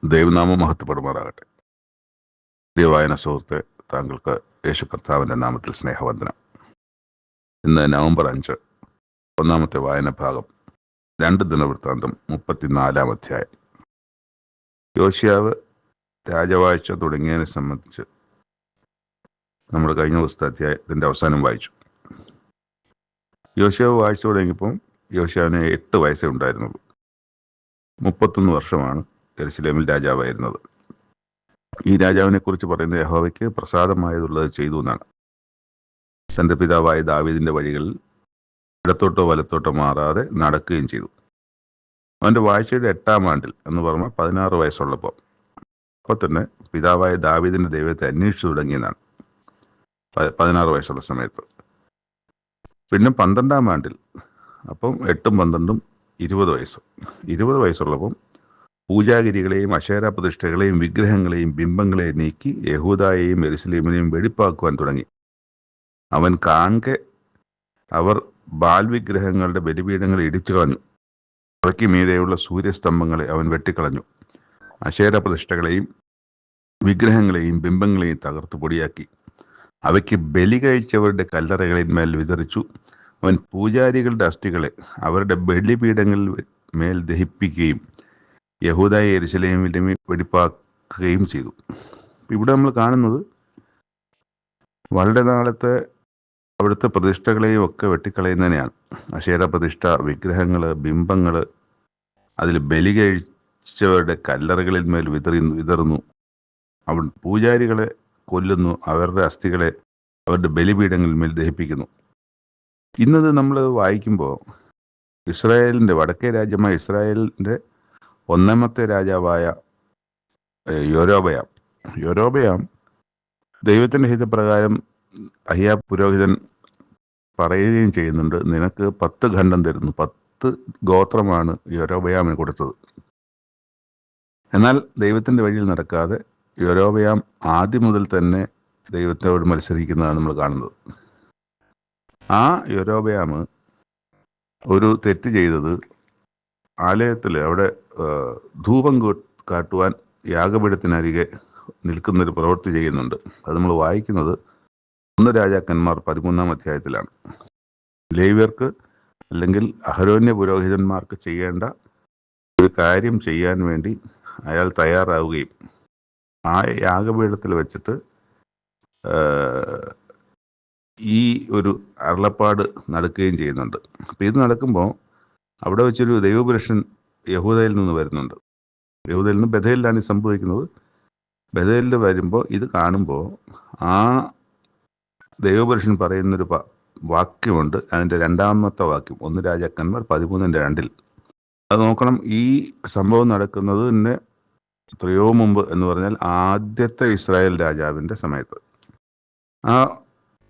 ദൈവനാമം മഹത്വപ്പെടുമാറാകട്ടെ. പ്രിയ വായന സുഹൃത്തെ, താങ്കൾക്ക് യേശു കർത്താവിൻ്റെ നാമത്തിൽ സ്നേഹവന്ദനം. ഇന്ന് നവംബർ 5, ഒന്നാമത്തെ വായന ഭാഗം 2 ദിനവൃത്താന്തം 34 അധ്യായം. യോശിയാവ് രാജവാഴ്ച തുടങ്ങിയതിനെ സംബന്ധിച്ച് നമ്മൾ കഴിഞ്ഞ ദിവസത്തെ അധ്യായത്തിൻ്റെ അവസാനം വായിച്ചു. യോശിയാവ് വാഴ്ച തുടങ്ങിയപ്പോൾ യോശിയാവിന് 8 വയസ്സേ ഉണ്ടായിരുന്നുള്ളൂ. 31 വർഷമാണ് യെരുശലേമിൽ രാജാവായിരുന്നത്. ഈ രാജാവിനെ കുറിച്ച് പറയുന്നത് യഹോവയ്ക്ക് പ്രസാദമായതുള്ളത് ചെയ്തു എന്നാണ്. തൻ്റെ പിതാവായ ദാവീദിൻ്റെ വഴികളിൽ ഇടത്തോട്ടോ വലത്തോട്ടോ മാറാതെ നടക്കുകയും ചെയ്തു. അവൻ്റെ വാഴ്ചയുടെ 8-ാം ആണ്ടിൽ എന്ന് പറഞ്ഞാൽ 16 വയസ്സുള്ളപ്പോൾ അപ്പോൾ തന്നെ പിതാവായ ദാവീദിൻ്റെ ദൈവത്തെ അന്വേഷിച്ചു തുടങ്ങിയെന്നാണ്. 16 വയസ്സുള്ള സമയത്ത്. പിന്നെ 12-ാം ആണ്ടിൽ, അപ്പം 8ഉം 12ഉം 20 വയസ്സ്. 20 വയസ്സുള്ളപ്പം പൂജാഗിരികളെയും അശേര പ്രതിഷ്ഠകളെയും വിഗ്രഹങ്ങളെയും ബിംബങ്ങളെയും നീക്കി യഹൂദായെയും യെരുശലേമിനെയും വെടിപ്പാക്കുവാൻ തുടങ്ങി. അവൻ കാണെ അവർ ബാൽ വിഗ്രഹങ്ങളുടെ ബലിപീഠങ്ങളെ ഇടിച്ചു കളഞ്ഞു. അവയ്ക്ക് മീതെയുള്ള സൂര്യസ്തംഭങ്ങളെ അവൻ വെട്ടിക്കളഞ്ഞു. അശേര പ്രതിഷ്ഠകളെയും വിഗ്രഹങ്ങളെയും ബിംബങ്ങളെയും തകർത്ത് പൊടിയാക്കി. അവയ്ക്ക് ബലി കഴിച്ചവരുടെ കല്ലറകളിന്മേൽ വിതറിച്ചു. അവൻ പൂജാരികളുടെ അസ്ഥികളെ അവരുടെ ബലിപീഠങ്ങളിൽ മേൽ ദഹിപ്പിക്കുകയും യഹൂദായ യെരുശലേമിലും വെടിപ്പാക്കുകയും ചെയ്തു. ഇവിടെ നമ്മൾ കാണുന്നത് വളരെ നാളത്തെ അവിടുത്തെ പ്രതിഷ്ഠകളെയും ഒക്കെ വെട്ടിക്കളയുന്നതിനെയാണ്. അശേര പ്രതിഷ്ഠ, വിഗ്രഹങ്ങൾ, ബിംബങ്ങൾ, അതിൽ ബലി കഴിച്ചവരുടെ കല്ലറകളിൽ മേൽ വിതറുന്നു. അവൻ പൂജാരികളെ കൊല്ലുന്നു, അവരുടെ അസ്ഥികളെ അവരുടെ ബലിപീഠങ്ങളിൽ മേൽ ദഹിപ്പിക്കുന്നു. ഇന്നത് നമ്മൾ വായിക്കുമ്പോൾ ഇസ്രായേലിൻ്റെ വടക്കേ രാജ്യമായ ഇസ്രായേലിൻ്റെ 1-ാമത്തെ രാജാവായ യൊരോബയാം ദൈവത്തിൻ്റെ ഹിതപ്രകാരം അഹിയാ പുരോഹിതൻ പറയുകയും ചെയ്യുന്നുണ്ട്, നിനക്ക് 10 ഖണ്ഡം തരുന്നു. 10 ഗോത്രമാണ് യൊരോബയാമിന് കൊടുത്തത്. എന്നാൽ ദൈവത്തിൻ്റെ വഴിയിൽ നടക്കാതെ യൊരോബയാം ആദ്യം മുതൽ തന്നെ ദൈവത്തോട് മത്സരിക്കുന്നതാണ് നമ്മൾ കാണുന്നത്. ആ യൊരോബയാം ഒരു തെറ്റ് ചെയ്തത്, ആലയത്തിൽ അവിടെ ധൂപം കാട്ടുവാൻ യാഗപീഠത്തിനരികെ നിൽക്കുന്നൊരു പ്രവൃത്തി ചെയ്യുന്നുണ്ട്. അത് നമ്മൾ വായിക്കുന്നത് 1 രാജാക്കന്മാർ 13-ാം അധ്യായത്തിലാണ്. ലേവ്യർക്ക് അല്ലെങ്കിൽ അഹരോന്യ പുരോഹിതന്മാർക്ക് ചെയ്യേണ്ട ഒരു കാര്യം ചെയ്യാൻ വേണ്ടി അയാൾ തയ്യാറാവുകയും ആ യാഗപീഠത്തിൽ വെച്ചിട്ട് ഈ ഒരു അരുളപ്പാട് നടക്കുകയും ചെയ്യുന്നുണ്ട്. അപ്പം ഇത് നടക്കുമ്പോൾ അവിടെ വെച്ചൊരു ദൈവപുരുഷൻ യഹൂദയിൽ നിന്ന് വരുന്നുണ്ട്. യഹൂദയിൽ നിന്ന് ബഥേലിലാണ് ഇത് സംഭവിക്കുന്നത്. ബഥേലിൽ വരുമ്പോൾ ഇത് കാണുമ്പോൾ ആ ദൈവപുരുഷൻ പറയുന്നൊരു വാക്യമുണ്ട്. അതിൻ്റെ 2-ാമത്തെ വാക്യം 1 രാജാക്കന്മാർ 13:2. അത് നോക്കണം. ഈ സംഭവം നടക്കുന്നതിന് എത്രയോ മുമ്പ് എന്ന് പറഞ്ഞാൽ ആദ്യത്തെ ഇസ്രായേൽ രാജാവിൻ്റെ സമയത്ത്. ആ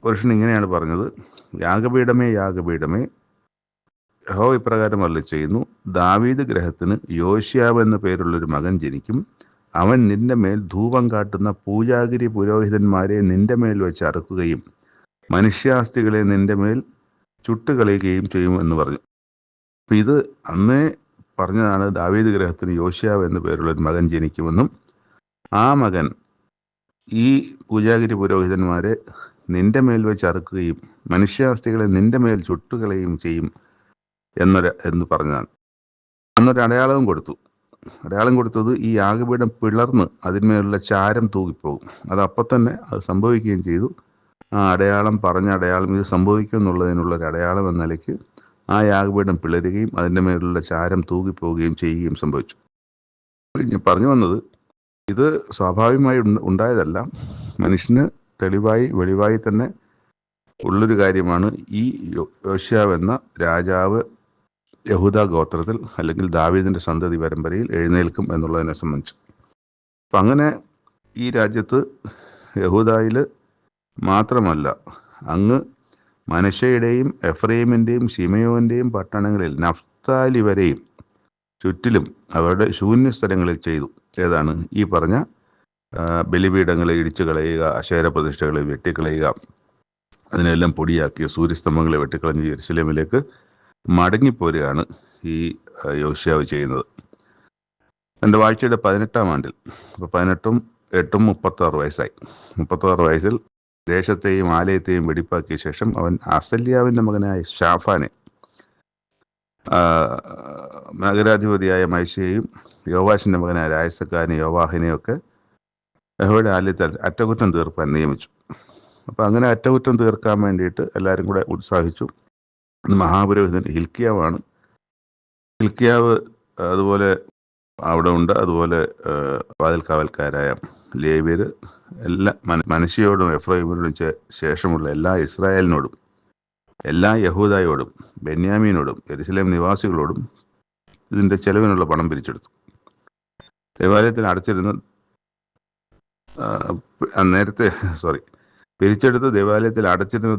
പുരുഷൻ ഇങ്ങനെയാണ് പറഞ്ഞത്, യാഗപീഠമേ യാഗപീഠമേ, യഹോവ ഇപ്രകാരം അരുളി ചെയ്യുന്നു, ദാവീദ് ഗൃഹത്തിന് യോശിയാവ് എന്ന പേരുള്ളൊരു മകൻ ജനിക്കും. അവൻ നിന്റെ മേൽ ധൂപം കാട്ടുന്ന പൂജാഗിരി പുരോഹിതന്മാരെ നിന്റെ മേൽ വെച്ച് അറുക്കുകയും മനുഷ്യാസ്ഥികളെ നിന്റെ മേൽ ചുട്ടുകളയുകയും ചെയ്യും എന്ന് പറഞ്ഞു. അപ്പം ഇത് അന്നേ പറഞ്ഞതാണ്, ദാവീദ് ഗൃഹത്തിന് യോശിയാവ് എന്ന പേരുള്ളൊരു മകൻ ജനിക്കുമെന്നും ആ മകൻ ഈ പൂജാഗിരി പുരോഹിതന്മാരെ നിന്റെ മേൽ വെച്ച് അറുക്കുകയും മനുഷ്യാസ്ഥികളെ നിന്റെ മേൽ ചുട്ടുകളയുകയും ചെയ്യും എന്ന് പറഞ്ഞതാണ്. അന്നൊരു അടയാളവും കൊടുത്തു. അടയാളം കൊടുത്തത് ഈ യാഗപീഠം പിളർന്ന് അതിന്മേലുള്ള ചാരം തൂകിപ്പോകും. അത് അപ്പം തന്നെ അത് സംഭവിക്കുകയും ചെയ്തു. ആ അടയാളം പറഞ്ഞ അടയാളം ഇത് സംഭവിക്കും എന്നുള്ളതിനുള്ളൊരു അടയാളം എന്ന നിലയ്ക്ക് ആ യാഗപീഠം പിളരുകയും അതിൻ്റെ മേലുള്ള ചാരം തൂകിപ്പോവുകയും ചെയ്യുകയും സംഭവിച്ചു. ഞാൻ പറഞ്ഞു വന്നത്, ഇത് സ്വാഭാവികമായി ഉണ്ടായതല്ല. മനുഷ്യന് വെളിവായി തന്നെ ഉള്ളൊരു കാര്യമാണ്. ഈ യോശിയാവ് എന്ന രാജാവ് യഹൂദ ഗോത്രത്തിൽ അല്ലെങ്കിൽ ദാവീദിൻ്റെ സന്തതി പരമ്പരയിൽ എഴുന്നേൽക്കും എന്നുള്ളതിനെ സംബന്ധിച്ച്. അപ്പം അങ്ങനെ ഈ രാജ്യത്ത് യഹൂദായിൽ മാത്രമല്ല, അങ്ങ് മനശ്ശയുടെയും എഫ്രൈമിൻ്റെയും ശിമയോൻ്റെയും പട്ടണങ്ങളിൽ നഫ്താലി വരെയും ചുറ്റിലും അവരുടെ ശൂന്യസ്ഥലങ്ങളിൽ ചെയ്തു. ഏതാണ് ഈ പറഞ്ഞ ബലിപീഠങ്ങളെ ഇടിച്ചു കളയുക, അശേര പ്രതിഷ്ഠകളെ വെട്ടിക്കളയുക, അതിനെല്ലാം പൊടിയാക്കിയ സൂര്യസ്തംഭങ്ങളെ വെട്ടിക്കളഞ്ഞ് യെരുശലേമിലേക്ക് മടങ്ങിപ്പോരുകയാണ് ഈ യോശിയാവ് ചെയ്യുന്നത്. എൻ്റെ വാഴ്ചയുടെ 18-ാം ആണ്ടിൽ, അപ്പോൾ 18ഉം 8ഉം 36 വയസ്സായി. 36 വയസ്സിൽ ദേശത്തെയും ആലയത്തെയും വെടിപ്പാക്കിയ ശേഷം അവൻ അസല്യാവിൻ്റെ മകനായ ഷാഫാനെ, നഗരാധിപതിയായ മൈശയെയും യോവാശിൻ്റെ മകനായ രായസക്കാരനെ യോവാഹിനെയൊക്കെ യഹോവയുടെ ആലയത്തിൽ അറ്റകുറ്റം തീർപ്പാൻ നിയമിച്ചു. അപ്പോൾ അങ്ങനെ അറ്റകുറ്റം തീർക്കാൻ വേണ്ടിയിട്ട് എല്ലാവരും കൂടെ ഉത്സാഹിച്ചു. മഹാപുരോഹിതൻ ഹിൽക്കിയാവാണ്. ഹിൽക്കിയാവ് അതുപോലെ അവിടെ ഉണ്ട്. അതുപോലെ വാതിൽ കാവൽക്കാരായ ലേവ്യർ, എല്ലാ മനശ്ശെയോടും എഫ്രൈമിനോടും ശേഷമുള്ള എല്ലാ ഇസ്രായേലിനോടും, എല്ലാ യഹൂദായോടും, ബെന്യാമീനോടും, യെരുശലേം നിവാസികളോടും ഇതിൻ്റെ ചെലവിനുള്ള പണം പിരിച്ചെടുത്തു. ദേവാലയത്തിൽ അടച്ചിരുന്ന പിരിച്ചെടുത്ത് ദേവാലയത്തിൽ അടച്ചിരുന്ന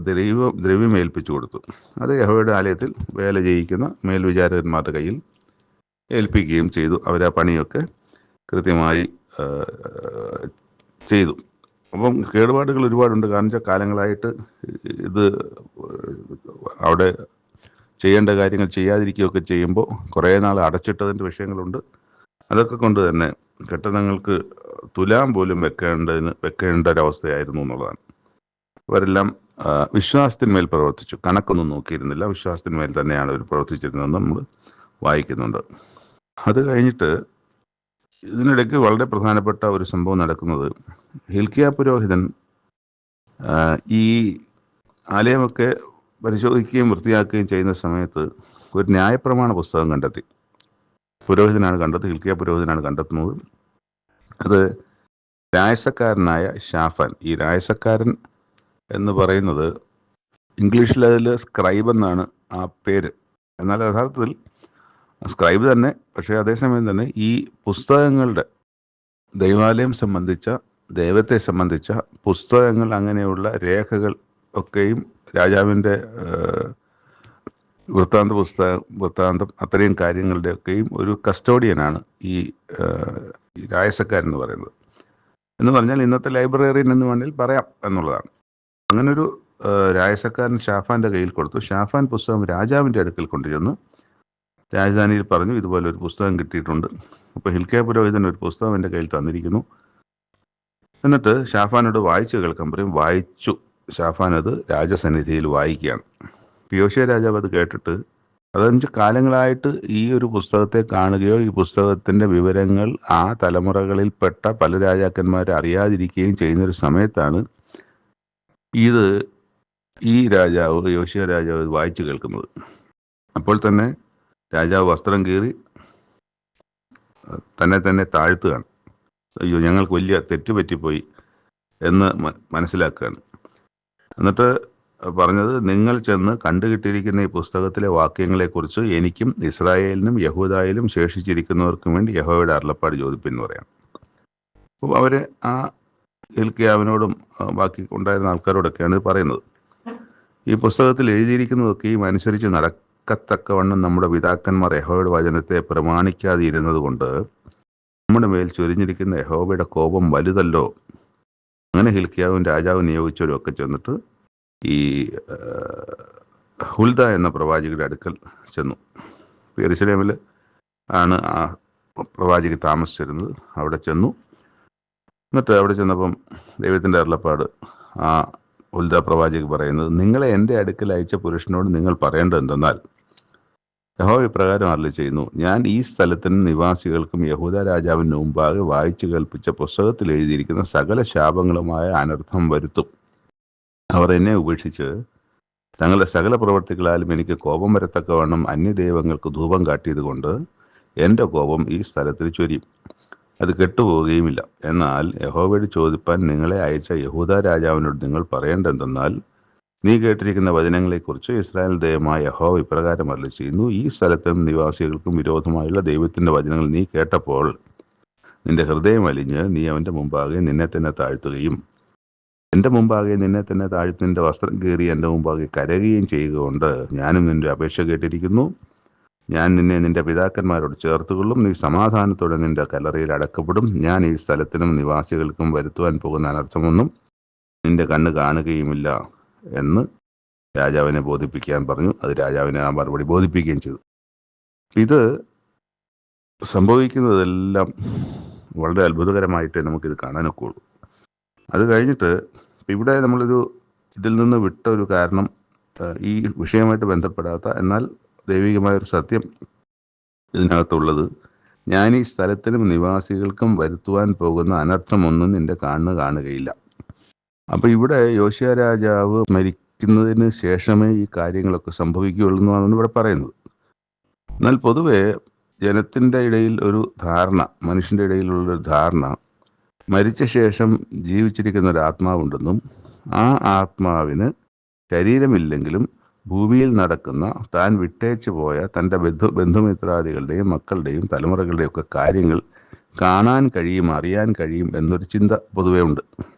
ദ്രവ്യം ഏൽപ്പിച്ചു കൊടുത്തു. അത് യഹോവയുടെ ആലയത്തിൽ വേല ചെയ്യിക്കുന്ന മേൽവിചാരകന്മാരുടെ കയ്യിൽ ഏൽപ്പിക്കുകയും ചെയ്തു. അവർ ആ പണിയൊക്കെ കൃത്യമായി ചെയ്തു. അപ്പം കേടുപാടുകൾ ഒരുപാടുണ്ട്. കാരണം വെച്ചാൽ കാലങ്ങളായിട്ട് ഇത് അവിടെ ചെയ്യേണ്ട കാര്യങ്ങൾ ചെയ്യാതിരിക്കുകയൊക്കെ ചെയ്യുമ്പോൾ കുറേ നാൾ അടച്ചിട്ടതിൻ്റെ വിഷയങ്ങളുണ്ട്. അതൊക്കെ കൊണ്ട് തന്നെ കെട്ടിടങ്ങൾക്ക് തുലാം പോലും വെക്കേണ്ട ഒരവസ്ഥയായിരുന്നു എന്നുള്ളതാണ്. അവരെല്ലാം വിശ്വാസത്തിന്മേൽ പ്രവർത്തിച്ചു, കണക്കൊന്നും നോക്കിയിരുന്നില്ല. വിശ്വാസത്തിന്മേൽ തന്നെയാണ് അവർ പ്രവർത്തിച്ചിരുന്നതെന്ന് നമ്മൾ വായിക്കുന്നുണ്ട്. അത് കഴിഞ്ഞിട്ട് ഇതിനിടയ്ക്ക് വളരെ പ്രധാനപ്പെട്ട ഒരു സംഭവം നടക്കുന്നത്, ഹിൽക്കിയാ പുരോഹിതൻ ഈ ആലയമൊക്കെ പരിശോധിക്കുകയും വൃത്തിയാക്കുകയും ചെയ്യുന്ന സമയത്ത് ഒരു ന്യായപ്രമാണ പുസ്തകം കണ്ടെത്തി. പുരോഹിതനാണ് കണ്ടത്, ഹിൽക്കിയാ പുരോഹിതനാണ് കണ്ടെത്തുന്നത്. അത് രായസക്കാരനായ ഷാഫാൻ, ഈ രായസക്കാരൻ എന്ന് പറയുന്നത് ഇംഗ്ലീഷിൽ അതിൽ സ്ക്രൈബ് എന്നാണ് ആ പേര്. എന്നാൽ യഥാർത്ഥത്തിൽ സ്ക്രൈബ് തന്നെ, പക്ഷേ അതേസമയം തന്നെ ഈ പുസ്തകങ്ങളുടെ, ദൈവാലയം സംബന്ധിച്ച, ദൈവത്തെ സംബന്ധിച്ച പുസ്തകങ്ങൾ, അങ്ങനെയുള്ള രേഖകൾ ഒക്കെയും രാജാവിൻ്റെ വൃത്താന്തം അത്രയും കാര്യങ്ങളുടെയൊക്കെയും ഒരു കസ്റ്റോഡിയനാണ് ഈ രായസക്കാരൻ എന്ന് പറയുന്നത്. എന്ന് പറഞ്ഞാൽ ഇന്നത്തെ ലൈബ്രറിയൻ എന്ന് വേണമെങ്കിൽ പറയാം എന്നുള്ളതാണ്. അങ്ങനൊരു രായസക്കാരൻ ഷാഫാൻ്റെ കയ്യിൽ കൊടുത്തു. ഷാഫാൻ പുസ്തകം രാജാവിൻ്റെ അടുക്കൽ കൊണ്ടുചെന്ന് രാജധാനിയിൽ പറഞ്ഞു, ഇതുപോലെ ഒരു പുസ്തകം കിട്ടിയിട്ടുണ്ട്. അപ്പോൾ ഹിൽക്കിയാ പുരോഹിതൻ ഒരു പുസ്തകം എൻ്റെ കയ്യിൽ തന്നിരിക്കുന്നു. എന്നിട്ട് ഷാഫാനോട് വായിച്ചു കേൾക്കാൻ പറയും. വായിച്ചു. ഷാഫാൻ അത് രാജസന്നിധിയിൽ വായിക്കുകയാണ്. യോശിയ രാജാവ് അത് കേട്ടിട്ട്, അതഞ്ച് കാലങ്ങളായിട്ട് ഈ ഒരു പുസ്തകത്തെ കാണുകയോ ഈ പുസ്തകത്തിൻ്റെ വിവരങ്ങൾ ആ തലമുറകളിൽപ്പെട്ട പല രാജാക്കന്മാരെ അറിയാതിരിക്കുകയും ചെയ്യുന്നൊരു സമയത്താണ് ഈ രാജാവ്, യോശിയ രാജാവ് വായിച്ചു കേൾക്കുന്നത്. അപ്പോൾ തന്നെ രാജാവ് വസ്ത്രം കീറി തന്നെ താഴ്ത്തുകയാണ്. അയ്യോ, ഞങ്ങൾക്ക് വലിയ തെറ്റ് പറ്റിപ്പോയി എന്ന് മനസ്സിലാക്കുകയാണ്. എന്നിട്ട് പറഞ്ഞത്, നിങ്ങൾ ചെന്ന് കണ്ടുകിട്ടിയിരിക്കുന്ന ഈ പുസ്തകത്തിലെ വാക്യങ്ങളെക്കുറിച്ച് എനിക്കും ഇസ്രായേലിനും യഹൂദായിലും ശേഷിച്ചിരിക്കുന്നവർക്കും വേണ്ടി യഹോവയുടെ അരുളപ്പാട് ചോദിപ്പിൻ എന്ന് പറയാം. അപ്പോൾ അവർ ആ ഹിൽക്കിയാവിനോടും ബാക്കി ഉണ്ടായിരുന്ന ആൾക്കാരോടൊക്കെയാണ് ഇത് പറയുന്നത്. ഈ പുസ്തകത്തിൽ എഴുതിയിരിക്കുന്നതൊക്കെയും അനുസരിച്ച് നടക്കത്തക്കവണ്ണം നമ്മുടെ പിതാക്കന്മാർ യഹോവയുടെ വചനത്തെ പ്രമാണിക്കാതെ ഇരുന്നത് കൊണ്ട് നമ്മുടെ മേൽ ചൊരിഞ്ഞിരിക്കുന്ന യഹോവയുടെ കോപം വലുതല്ലോ. അങ്ങനെ ഹിൽക്കിയാവും രാജാവ് നിയോഗിച്ചവരും ഒക്കെ ചെന്നിട്ട് ഈ ഹുൽദ എന്ന പ്രവാചകയുടെ അടുക്കൽ ചെന്നു. യെരുശലേമിൽ ആണ് ആ പ്രവാചകി താമസിച്ചിരുന്നത്. അവിടെ ചെന്നു. എന്നിട്ട് അവിടെ ചെന്നപ്പം ദൈവത്തിൻ്റെ അരുളപ്പാട് ആ ഹുൽദ പ്രവാചകി പറയുന്നത്, നിങ്ങളെ എൻ്റെ അടുക്കൽ അയച്ച പുരുഷനോട് നിങ്ങൾ പറയേണ്ടത് എന്തെന്നാൽ, യഹോവ ഇപ്രകാരം അരുളി ചെയ്യുന്നു, ഞാൻ ഈ സ്ഥലത്തിനും നിവാസികൾക്കും യഹൂദ രാജാവിന് മുമ്പാകെ വായിച്ചു കേൾപ്പിച്ച പുസ്തകത്തിൽ എഴുതിയിരിക്കുന്ന സകല ശാപങ്ങളുമായ അനർത്ഥം വരുത്തും. അവർ എന്നെ ഉപേക്ഷിച്ച് തങ്ങളുടെ സകല പ്രവർത്തികളാലും എനിക്ക് കോപം വരത്തക്കവണ്ണം അന്യദൈവങ്ങൾക്ക് ധൂപം കാട്ടിയത് കൊണ്ട് എൻ്റെ കോപം ഈ സ്ഥലത്തിൽ ചൊരിയും, അത് കെട്ടുപോവുകയുമില്ല. എന്നാൽ യഹോവയോട് ചോദിപ്പാൻ നിങ്ങളെ അയച്ച യഹൂദ രാജാവിനോട് നിങ്ങൾ പറയേണ്ടതെന്നാൽ, നീ കേട്ടിരിക്കുന്ന വചനങ്ങളെക്കുറിച്ച് ഇസ്രായേൽ ദൈവമായ യഹോവ ഇപ്രകാരം അരുളി ചെയ്യുന്നു, ഈ സ്ഥലത്തും നിവാസികൾക്കും വിരോധമായുള്ള ദൈവത്തിൻ്റെ വചനങ്ങൾ നീ കേട്ടപ്പോൾ നിന്റെ ഹൃദയം അലിഞ്ഞ് നീ അവൻ്റെ മുമ്പാകെ നിന്നെ തന്നെ താഴ്ത്തുകയും എൻ്റെ മുമ്പാകെ നിന്നെ തന്നെ താഴ്ത്തി നിന്റെ വസ്ത്രം കീറി എൻ്റെ മുമ്പാകെ കരയുകയും ചെയ്യുക കൊണ്ട് ഞാനും നിന്റെ അപേക്ഷ കേട്ടിരിക്കുന്നു. ഞാൻ നിന്നെ നിന്റെ പിതാക്കന്മാരോട് ചേർത്തുകൊള്ളും. നീ സമാധാനത്തോടെ നിന്റെ കല്ലറയിൽ അടക്കപ്പെടും. ഞാൻ ഈ സ്ഥലത്തിനും നിവാസികൾക്കും വരുത്തുവാൻ പോകുന്ന അനർത്ഥമൊന്നും നിന്റെ കണ്ണ് കാണുകയുമില്ല എന്ന് രാജാവിനെ ബോധിപ്പിക്കാൻ പറഞ്ഞു. അത് രാജാവിനെ ആ മറുപടി ബോധിപ്പിക്കുകയും ചെയ്തു. ഇത് സംഭവിക്കുന്നതെല്ലാം വളരെ അത്ഭുതകരമായിട്ടേ നമുക്കിത് കാണാനൊക്കെ ഉള്ളൂ. അത് കഴിഞ്ഞിട്ട് ഇവിടെ നമ്മളൊരു ഇതിൽ നിന്ന് വിട്ട ഒരു കാരണം, ഈ വിഷയമായിട്ട് ബന്ധപ്പെടാത്ത എന്നാൽ ദൈവികമായൊരു സത്യം ഇതിനകത്തുള്ളത്, ഞാൻ ഈ സ്ഥലത്തിനും നിവാസികൾക്കും വരുത്തുവാൻ പോകുന്ന അനർത്ഥമൊന്നും നിന്റെ കണ്ണ് കാണുകയില്ല. അപ്പോൾ ഇവിടെ യോശിയ രാജാവ് മരിക്കുന്നതിന് ശേഷമേ ഈ കാര്യങ്ങളൊക്കെ സംഭവിക്കുകയുള്ളൂ എന്നാണ് ഇവിടെ പറയുന്നത്. എന്നാൽ പൊതുവെ ജനത്തിൻ്റെ ഇടയിൽ ഒരു ധാരണ, മനുഷ്യൻ്റെ ഇടയിലുള്ളൊരു ധാരണ, മരിച്ച ശേഷം ജീവിച്ചിരിക്കുന്ന ഒരു ആത്മാവുണ്ടെന്നും ആ ആത്മാവിന് ശരീരമില്ലെങ്കിലും ഭൂമിയിൽ നടക്കുന്ന താൻ വിട്ടേച്ചു പോയ തൻ്റെ ബന്ധുമിത്രാദികളുടെയും മക്കളുടെയും തലമുറകളുടെയും ഒക്കെ കാര്യങ്ങൾ കാണാൻ കഴിയും, അറിയാൻ കഴിയും എന്നൊരു ചിന്ത പൊതുവേ ഉണ്ട്.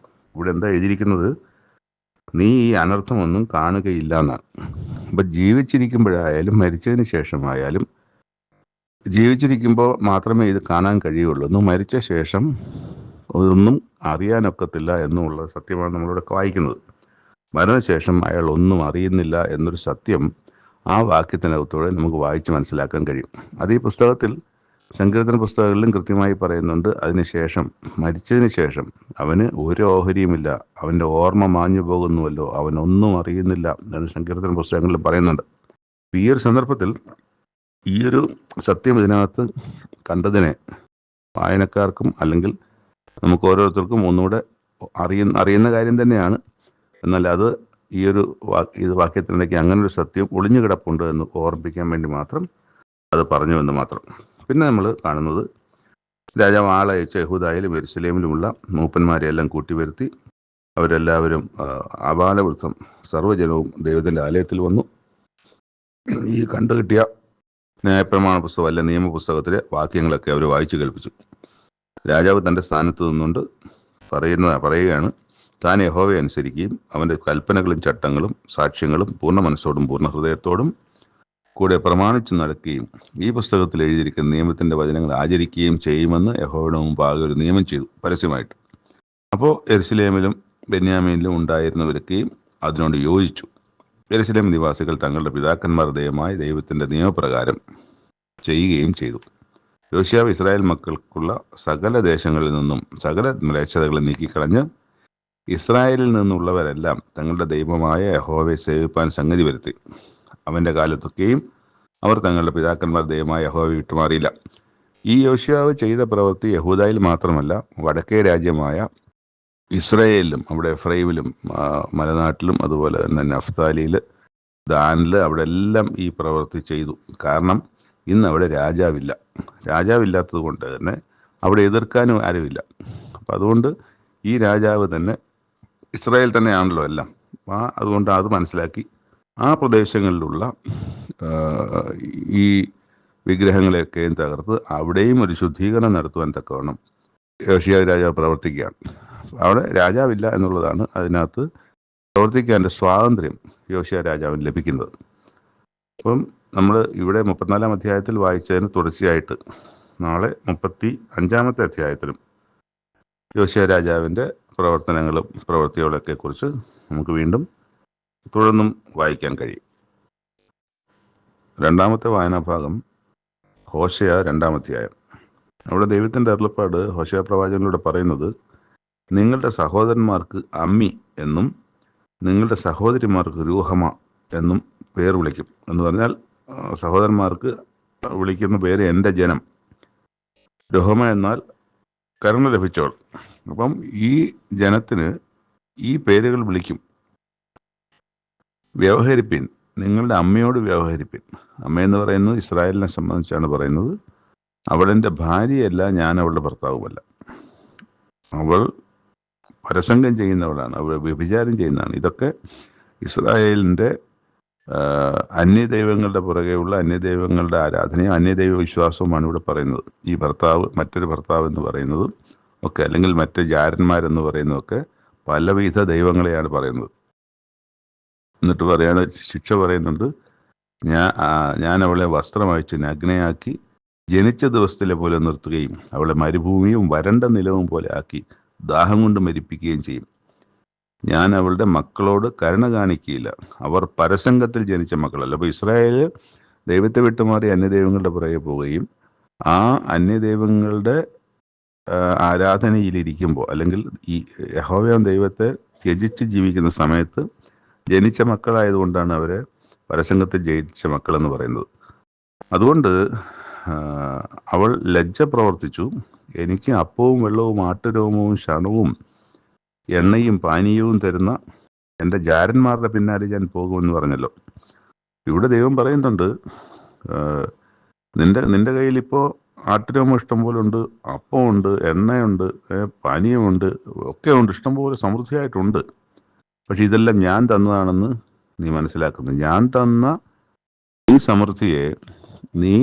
ഇവിടെ എന്താ എഴുതിയിരിക്കുന്നത്? നീ ഈ അനർത്ഥമൊന്നും കാണുകയില്ല എന്നാണ്. അപ്പം ജീവിച്ചിരിക്കുമ്പോഴായാലും മരിച്ചതിന് ശേഷമായാലും, ജീവിച്ചിരിക്കുമ്പോൾ മാത്രമേ ഇത് കാണാൻ കഴിയുള്ളൂ എന്നും മരിച്ച ശേഷം ഒന്നും അറിയാനൊക്കത്തില്ല എന്നുമുള്ള സത്യമാണ് നമ്മളിവിടെ വായിക്കുന്നത്. മരണശേഷം അയാൾ ഒന്നും അറിയുന്നില്ല എന്നൊരു സത്യം ആ വാക്യത്തിനകത്തൂടെ നമുക്ക് വായിച്ച് മനസ്സിലാക്കാൻ കഴിയും. അത് ഈ പുസ്തകത്തിൽ, സങ്കീർത്തന പുസ്തകങ്ങളിലും കൃത്യമായി പറയുന്നുണ്ട്. അതിനുശേഷം, മരിച്ചതിന് ശേഷം അവന് ഒരു ഓഹരിയുമില്ല, അവൻ്റെ ഓർമ്മ മാഞ്ഞു പോകുന്നുവല്ലോ, അവനൊന്നും അറിയുന്നില്ല എന്ന് സങ്കീർത്തന പുസ്തകങ്ങളിൽ പറയുന്നുണ്ട്. ഈ ഒരു സന്ദർഭത്തിൽ ഈ ഒരു സത്യം ഇതിനകത്ത് കണ്ടതിനെ വായനക്കാർക്കും അല്ലെങ്കിൽ നമുക്ക് ഓരോരുത്തർക്കും ഒന്നുകൂടെ അറിയുന്ന കാര്യം തന്നെയാണ്. എന്നാൽ അത് ഈ ഒരു വാക്യത്തിനിടയ്ക്ക് അങ്ങനൊരു സത്യം ഒളിഞ്ഞു കിടപ്പുണ്ട് എന്ന് ഓർമ്മിപ്പിക്കാൻ വേണ്ടി മാത്രം അത് പറഞ്ഞു എന്ന് മാത്രം. പിന്നെ നമ്മൾ കാണുന്നത്, രാജാവ് ആളയച്ച യഹൂദായിലും യെരൂശലേമിലുമുള്ള മൂപ്പന്മാരെ എല്ലാം കൂട്ടിവരുത്തി അവരെല്ലാവരും ആബാലവൃദ്ധം സർവ്വജനവും ദൈവത്തിൻ്റെ ആലയത്തിൽ വന്നു. ഈ കണ്ടുകിട്ടിയ ന്യായപ്രമാണ പുസ്തകം അല്ല നിയമപുസ്തകത്തിലെ വാക്യങ്ങളൊക്കെ അവർ വായിച്ചു കേൾപ്പിച്ചു. രാജാവ് തൻ്റെ സ്ഥാനത്ത് നിന്നുകൊണ്ട് പറയുകയാണ്, താൻ യഹോവയെ അനുസരിക്കുകയും അവൻ്റെ കൽപ്പനകളും ചട്ടങ്ങളും സാക്ഷ്യങ്ങളും പൂർണ്ണ മനസ്സോടും പൂർണ്ണ ഹൃദയത്തോടും കൂടെ പ്രമാണിച്ചു നടക്കുകയും ഈ പുസ്തകത്തിൽ എഴുതിയിരിക്കുന്ന നിയമത്തിൻ്റെ വചനങ്ങൾ ആചരിക്കുകയും ചെയ്യുമെന്ന് യഹോവയുടെ മുമ്പാകെ ഒരു നിയമം ചെയ്തു പരസ്യമായിട്ട്. അപ്പോൾ യെരൂശലേമിലും ബെന്യാമീനിലും ഉണ്ടായിരുന്നവരൊക്കെയും അതിനോട് യോജിച്ചു. യെരൂശലേം നിവാസികൾ തങ്ങളുടെ പിതാക്കന്മാർ ദൈവത്തിൻ്റെ നിയമപ്രകാരം ചെയ്യുകയും ചെയ്തു. യോശിയാവ് ഇസ്രായേൽ മക്കൾക്കുള്ള സകല ദേശങ്ങളിൽ നിന്നും സകല മ്ലേച്ഛതകളെ നീക്കിക്കളഞ്ഞ് ഇസ്രായേലിൽ നിന്നുള്ളവരെല്ലാം തങ്ങളുടെ ദൈവമായ യഹോവയെ സേവിപ്പാൻ സംഗതി വരുത്തി. അവൻ്റെ കാലത്തൊക്കെയും അവർ തങ്ങളുടെ പിതാക്കന്മാർ ദൈവമായ യഹോവയെ വിട്ടുമാറിയില്ല. ഈ യോശിയാവ് ചെയ്ത പ്രവൃത്തി യഹൂദായിൽ മാത്രമല്ല, വടക്കേ രാജ്യമായ ഇസ്രായേലിലും, അവിടെ എഫ്രൈമിലും മലനാട്ടിലും അതുപോലെ തന്നെ നഫ്താലിയിൽ, ദാനിൽ, അവിടെ എല്ലാം ഈ പ്രവൃത്തി ചെയ്തു. കാരണം ഇന്ന് അവിടെ രാജാവില്ലാത്തത് കൊണ്ട് തന്നെ അവിടെ എതിർക്കാനും ആരുമില്ല. അപ്പം അതുകൊണ്ട് ഈ രാജാവ് തന്നെ ഇസ്രായേൽ തന്നെയാണല്ലോ എല്ലാം. അതുകൊണ്ട് അത് മനസ്സിലാക്കി ആ പ്രദേശങ്ങളിലുള്ള ഈ വിഗ്രഹങ്ങളെയൊക്കെയും തകർത്ത് അവിടെയും ഒരു ശുദ്ധീകരണം നടത്തുവാൻ തക്കവണ്ണം യോശിയാ രാജാവ് പ്രവർത്തിക്കുകയാണ്. അവിടെ രാജാവില്ല എന്നുള്ളതാണ് അതിനകത്ത് പ്രവർത്തിക്കാൻ്റെ സ്വാതന്ത്ര്യം യോശിയാ രാജാവിന് ലഭിക്കുന്നത്. അപ്പം നമ്മൾ ഇവിടെ 34-ാം അധ്യായത്തിൽ വായിച്ചതിന് തുടർച്ചയായിട്ട് നാളെ 35-ാമത്തെ അധ്യായത്തിലും യോശിയാ രാജാവിൻ്റെ പ്രവർത്തനങ്ങളും പ്രവൃത്തികളൊക്കെ കുറിച്ച് നമുക്ക് വീണ്ടും തുടർന്നും വായിക്കാൻ കഴിയും. രണ്ടാമത്തെ വായനാഭാഗം ഹോശയ 2-ാം അധ്യായം. അവിടെ ദൈവത്തിൻ്റെ അരുളപ്പാട് ഹോശയ പ്രവാചകനിലൂടെ പറയുന്നത്, നിങ്ങളുടെ സഹോദരന്മാർക്ക് അമ്മി എന്നും നിങ്ങളുടെ സഹോദരിമാർക്ക് രൂഹമ എന്നും പേർ വിളിക്കും എന്ന് പറഞ്ഞാൽ, സഹോദരന്മാർക്ക് വിളിക്കുന്ന പേര് എൻ്റെ ജനം, രൂഹമ എന്നാൽ കരുണ ലഭിച്ചവൾ. അപ്പം ഈ ജനത്തിന് ഈ പേരുകൾ വിളിക്കും. വ്യവഹരിപ്പിൻ, നിങ്ങളുടെ അമ്മയോട് വ്യവഹരിപ്പിൻ. അമ്മയെന്ന് പറയുന്നത് ഇസ്രായേലിനെ സംബന്ധിച്ചാണ് പറയുന്നത്. അവളെൻ്റെ ഭാര്യയല്ല, ഞാൻ അവളുടെ ഭർത്താവുമല്ല. അവൾ പരസംഗം ചെയ്യുന്നവളാണ്, അവൾ വ്യഭിചാരം ചെയ്യുന്നതാണ്. ഇതൊക്കെ ഇസ്രായേലിൻ്റെ അന്യദൈവങ്ങളുടെ പുറകെയുള്ള അന്യദൈവങ്ങളുടെ ആരാധനയും അന്യദൈവ വിശ്വാസവുമാണ് ഇവിടെ പറയുന്നത്. ഈ ഭർത്താവ്, മറ്റൊരു ഭർത്താവ് എന്ന് പറയുന്നതും ഒക്കെ, അല്ലെങ്കിൽ മറ്റ് ജാരന്മാരെന്ന് പറയുന്നതൊക്കെ പലവിധ ദൈവങ്ങളെയാണ് പറയുന്നത്. എന്നിട്ട് പറയാണ്, ശിക്ഷ പറയുന്നുണ്ട്, ഞാൻ അവളെ വസ്ത്രം അയച്ച് നഗ്നയാക്കി ജനിച്ച ദിവസത്തിലെ പോലെ നിർത്തുകയും അവളെ മരുഭൂമിയും വരണ്ട നിലവും പോലെ ആക്കി ദാഹം കൊണ്ട് മരിപ്പിക്കുകയും ചെയ്യും. ഞാൻ അവളുടെ മക്കളോട് കരുണ കാണിക്കുകയില്ല, അവർ പരസംഗത്തിൽ ജനിച്ച മക്കളല്ല. അപ്പോൾ ഇസ്രായേൽ ദൈവത്തെ വിട്ടുമാറി അന്യദൈവങ്ങളുടെ പുറകെ പോവുകയും ആ അന്യദൈവങ്ങളുടെ ആരാധനയിലിരിക്കുമ്പോൾ, അല്ലെങ്കിൽ ഈ യഹോവ ദൈവത്തെ ത്യജിച്ച് ജീവിക്കുന്ന സമയത്ത് ജനിച്ച മക്കളായതുകൊണ്ടാണ് അവരെ പരസംഗത്തിൽ ജയിച്ച മക്കളെന്ന് പറയുന്നത്. അതുകൊണ്ട് അവൾ ലജ്ജ പ്രവർത്തിച്ചു. എനിക്ക് അപ്പവും വെള്ളവും ആട്ടുരോമവും ശണവും എണ്ണയും പാനീയവും തരുന്ന എൻ്റെ ജാരന്മാരുടെ പിന്നാലെ ഞാൻ പോകുമെന്ന് പറഞ്ഞല്ലോ. ഇവിടെ ദൈവം പറയുന്നുണ്ട്, നിന്റെ കയ്യിൽ ഇപ്പോൾ ആട്ടുരോമം ഇഷ്ടംപോലെ ഉണ്ട്, അപ്പമുണ്ട്, എണ്ണയുണ്ട്, പാനീയമുണ്ട്, ഒക്കെ ഉണ്ട്, ഇഷ്ടംപോലെ സമൃദ്ധിയായിട്ടുണ്ട്. പക്ഷെ ഇതെല്ലാം ഞാൻ തന്നതാണെന്ന് നീ മനസ്സിലാക്കുന്നു. ഞാൻ തന്ന ഈ സമൃദ്ധിയെ നീ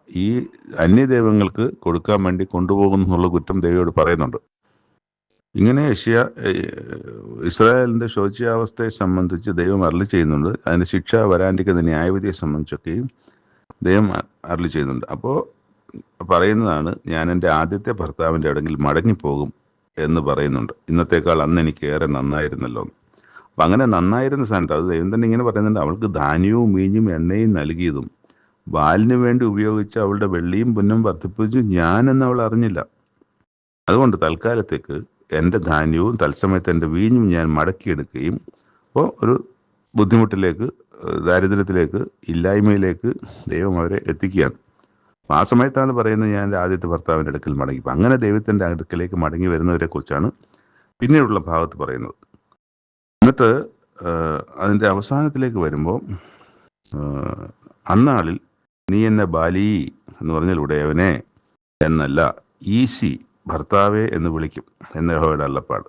ഈ അന്യദൈവങ്ങൾക്ക് കൊടുക്കാൻ വേണ്ടി കൊണ്ടുപോകുന്നു എന്നുള്ള കുറ്റം ദൈവയോട് പറയുന്നുണ്ട്. ഇങ്ങനെ ഇസ്രായേലിൻ്റെ ശോച്യാവസ്ഥയെ സംബന്ധിച്ച് ദൈവം അരുളി ചെയ്യുന്നുണ്ട്. അതിന് ശിക്ഷ വരാനിരിക്കുന്ന ന്യായവിധിയെ സംബന്ധിച്ചൊക്കെയും ദൈവം അരുളി ചെയ്യുന്നുണ്ട്. അപ്പോൾ പറയുന്നതാണ്, ഞാൻ എൻ്റെ ആദ്യത്തെ ഭർത്താവിൻ്റെ അടുക്കൽ മടങ്ങിപ്പോകും എന്ന് പറയുന്നുണ്ട്. ഇന്നത്തേക്കാൾ അന്ന് എനിക്ക് ഏറെ നന്നായിരുന്നല്ലോ. അപ്പം അങ്ങനെ നന്നായിരുന്ന സ്ഥാനത്ത് അത് ദൈവം തന്നെ ഇങ്ങനെ പറയുന്നുണ്ട്, അവൾക്ക് ധാന്യവും വീഞ്ഞും എണ്ണയും നൽകിയതും ബാലിന് വേണ്ടി ഉപയോഗിച്ച് അവളുടെ വെള്ളിയും പൊന്നും വർദ്ധിപ്പിച്ചു ഞാനെന്ന് അവൾ അറിഞ്ഞില്ല. അതുകൊണ്ട് തൽക്കാലത്തേക്ക് എൻ്റെ ധാന്യവും തത്സമയത്ത് എൻ്റെ വീഞ്ഞും ഞാൻ മടക്കിയെടുക്കുകയും, അപ്പോൾ ഒരു ബുദ്ധിമുട്ടിലേക്ക്, ദാരിദ്ര്യത്തിലേക്ക്, ഇല്ലായ്മയിലേക്ക് ദൈവം അവരെ എത്തിക്കുകയാണ്. ആ സമയത്താണ് പറയുന്നത്, ഞാൻ എൻ്റെ ആദ്യത്തെ ഭർത്താവിൻ്റെ അടുക്കൽ മടങ്ങി. അപ്പം അങ്ങനെ ദൈവത്തിൻ്റെ അടുക്കലേക്ക് മടങ്ങി വരുന്നവരെ കുറിച്ചാണ് പിന്നീടുള്ള ഭാഗത്ത് പറയുന്നത്. എന്നിട്ട് അതിൻ്റെ അവസാനത്തിലേക്ക് വരുമ്പോൾ, അന്നാളിൽ നീ എന്നെ ബാലി എന്ന് പറഞ്ഞാൽ ഉടയവനെ എന്നല്ല, ഈശി ഭർത്താവേ എന്ന് വിളിക്കും എന്ന് യഹോവയുടെ അരുളപ്പാട്.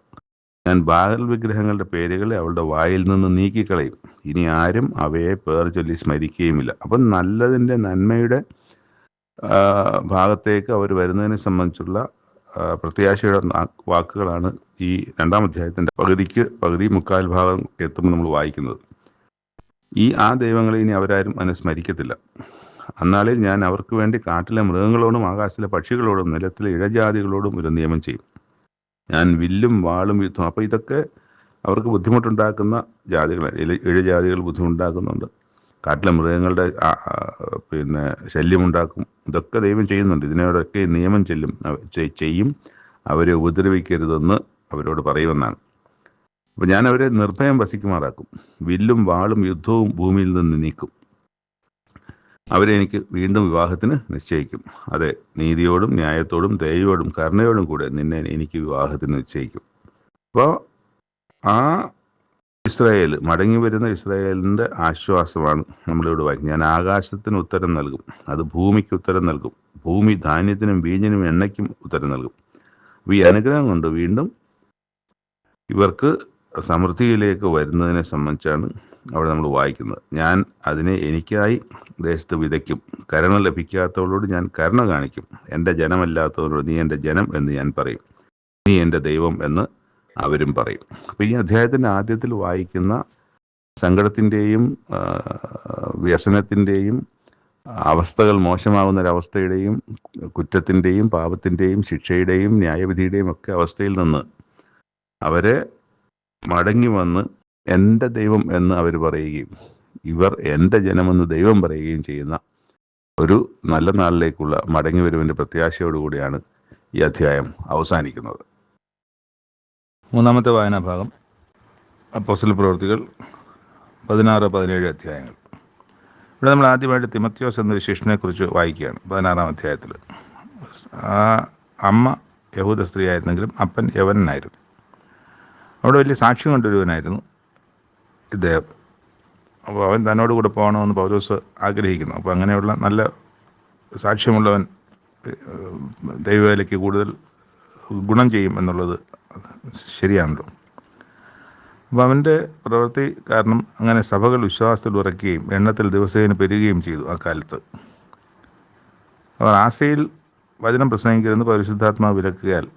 ഞാൻ ബാൽ വിഗ്രഹങ്ങളുടെ പേരുകളെ അവളുടെ വായിൽ നിന്ന് നീക്കിക്കളയും. ഇനി ആരും അവയെ പേർ ചൊല്ലി സ്മരിക്കുകയുമില്ല. അപ്പം നല്ലതിൻ്റെ, നന്മയുടെ ഭാഗത്തേക്ക് അവർ വരുന്നതിനെ സംബന്ധിച്ചുള്ള പ്രത്യാശയുടെ വാക്കുകളാണ് ഈ 2-ാം അധ്യായത്തിൻ്റെ പകുതി മുക്കാൽ ഭാഗം എത്തുമ്പോൾ നമ്മൾ വായിക്കുന്നത്. ആ ദൈവങ്ങളെ ഇനി അവരാരും അനുസ്മരിക്കത്തില്ല. അന്നാളിൽ ഞാൻ അവർക്ക് വേണ്ടി കാട്ടിലെ മൃഗങ്ങളോടും ആകാശത്തിലെ പക്ഷികളോടും നിലത്തിലെ ഇഴജാതികളോടും ഒരു നിയമം ചെയ്യും. ഞാൻ വില്ലും വാളും യുദ്ധം. അപ്പോൾ ഇതൊക്കെ അവർക്ക് ബുദ്ധിമുട്ടുണ്ടാക്കുന്ന ജാതികൾ, ഇഴജാതികൾ ബുദ്ധിമുട്ടുണ്ടാക്കുന്നുണ്ട്. കാട്ടിലെ മൃഗങ്ങളുടെ ശല്യമുണ്ടാക്കും. ഇതൊക്കെ ദൈവം ചെയ്യുന്നുണ്ട്. ഇതിനോടൊക്കെ നിയമം ചെയ്യും. അവരെ ഉപദ്രവിക്കരുതെന്ന് അവരോട് പറയുമെന്നാണ്. അപ്പോൾ ഞാൻ അവരെ നിർഭയം വസിക്കുമാറാക്കും. വില്ലും വാളും യുദ്ധവും ഭൂമിയിൽ നിന്ന് നീക്കും. അവരെ എനിക്ക് വീണ്ടും വിവാഹത്തിന് നിശ്ചയിക്കും. അതെ, നീതിയോടും ന്യായത്തോടും ദയയോടും കരുണയോടും കൂടെ നിന്നെ എനിക്ക് വിവാഹത്തിന് നിശ്ചയിക്കും. അപ്പോൾ ആ ഇസ്രായേൽ, മടങ്ങി വരുന്ന ഇസ്രായേലിൻ്റെ ആശ്വാസമാണ് നമ്മളിവിടെ വായിക്കുന്നത്. ഞാൻ ആകാശത്തിന് ഉത്തരം നൽകും, അത് ഭൂമിക്ക് ഉത്തരം നൽകും. ഭൂമി ധാന്യത്തിനും വീഞ്ഞിനും എണ്ണയ്ക്കും ഉത്തരം നൽകും. അപ്പോൾ ഈ അനുഗ്രഹം കൊണ്ട് വീണ്ടും ഇവർക്ക് സമൃദ്ധിയിലേക്ക് വരുന്നതിനെ സംബന്ധിച്ചാണ് അവിടെ നമ്മൾ വായിക്കുന്നത്. ഞാൻ അതിനെ എനിക്കായി ദേശത്ത് വിതയ്ക്കും. കരുണ ലഭിക്കാത്തവരോട് ഞാൻ കരുണ കാണിക്കും. എൻ്റെ ജനമല്ലാത്തവരോട് നീ എൻ്റെ ജനം എന്ന് ഞാൻ പറയും. നീ എൻ്റെ ദൈവം എന്ന് അവരും പറയും. അപ്പോൾ ഈ അധ്യായത്തിൻ്റെ ആദ്യത്തിൽ വായിക്കുന്ന സങ്കടത്തിൻ്റെയും വ്യസനത്തിൻ്റെയും അവസ്ഥകൾ, മോശമാകുന്നൊരവസ്ഥയുടെയും കുറ്റത്തിൻ്റെയും പാപത്തിൻ്റെയും ശിക്ഷയുടെയും ന്യായവിധിയുടെയും ഒക്കെ അവസ്ഥയിൽ നിന്ന് അവരെ മടങ്ങി വന്ന് എൻ്റെ ദൈവം എന്ന് അവർ പറയുകയും ഇവർ എൻ്റെ ജനമെന്ന് ദൈവം പറയുകയും ചെയ്യുന്ന ഒരു നല്ല നാളിലേക്കുള്ള മടങ്ങി വരുവിൻ്റെ പ്രത്യാശയോടുകൂടിയാണ് ഈ അധ്യായം അവസാനിക്കുന്നത്. 3-ാമത്തെ വായനാഭാഗം അപ്പോസ്തല പ്രവൃത്തികൾ 16-17 അധ്യായങ്ങൾ. ഇവിടെ നമ്മൾ ആദ്യമായിട്ട് തിമത്യോസ് എന്നൊരു ശിഷ്യനെക്കുറിച്ച് വായിക്കുകയാണ്. 16-ാം അധ്യായത്തിൽ ആ അമ്മ യഹൂദ സ്ത്രീ ആയിരുന്നെങ്കിലും അപ്പൻ യവനനായിരുന്നു. അവിടെ വലിയ സാക്ഷ്യം കൊണ്ടൊരുവനായിരുന്നു ഇദ്ദേഹം. അപ്പോൾ അവൻ തന്നോട് കൂടെ പോകണമെന്ന് പൗലോസ് ആഗ്രഹിക്കുന്നു. അപ്പോൾ അങ്ങനെയുള്ള നല്ല സാക്ഷ്യമുള്ളവൻ ദൈവവേലയ്ക്ക് കൂടുതൽ ഗുണം ചെയ്യും എന്നുള്ളത് ശരിയാണല്ലോ. അപ്പോൾ അവൻ്റെ പ്രവൃത്തി കാരണം അങ്ങനെ സഭകൾ വിശ്വാസത്തിൽ ഉറയ്ക്കുകയും എണ്ണത്തിൽ ദിവസേന പെരുകുകയും ചെയ്തു. ആ കാലത്ത് അവർ ആസയിൽ വചനം പ്രസംഗിക്കരുതെന്ന് പരിശുദ്ധാത്മാവ് വിലക്കിയാൽ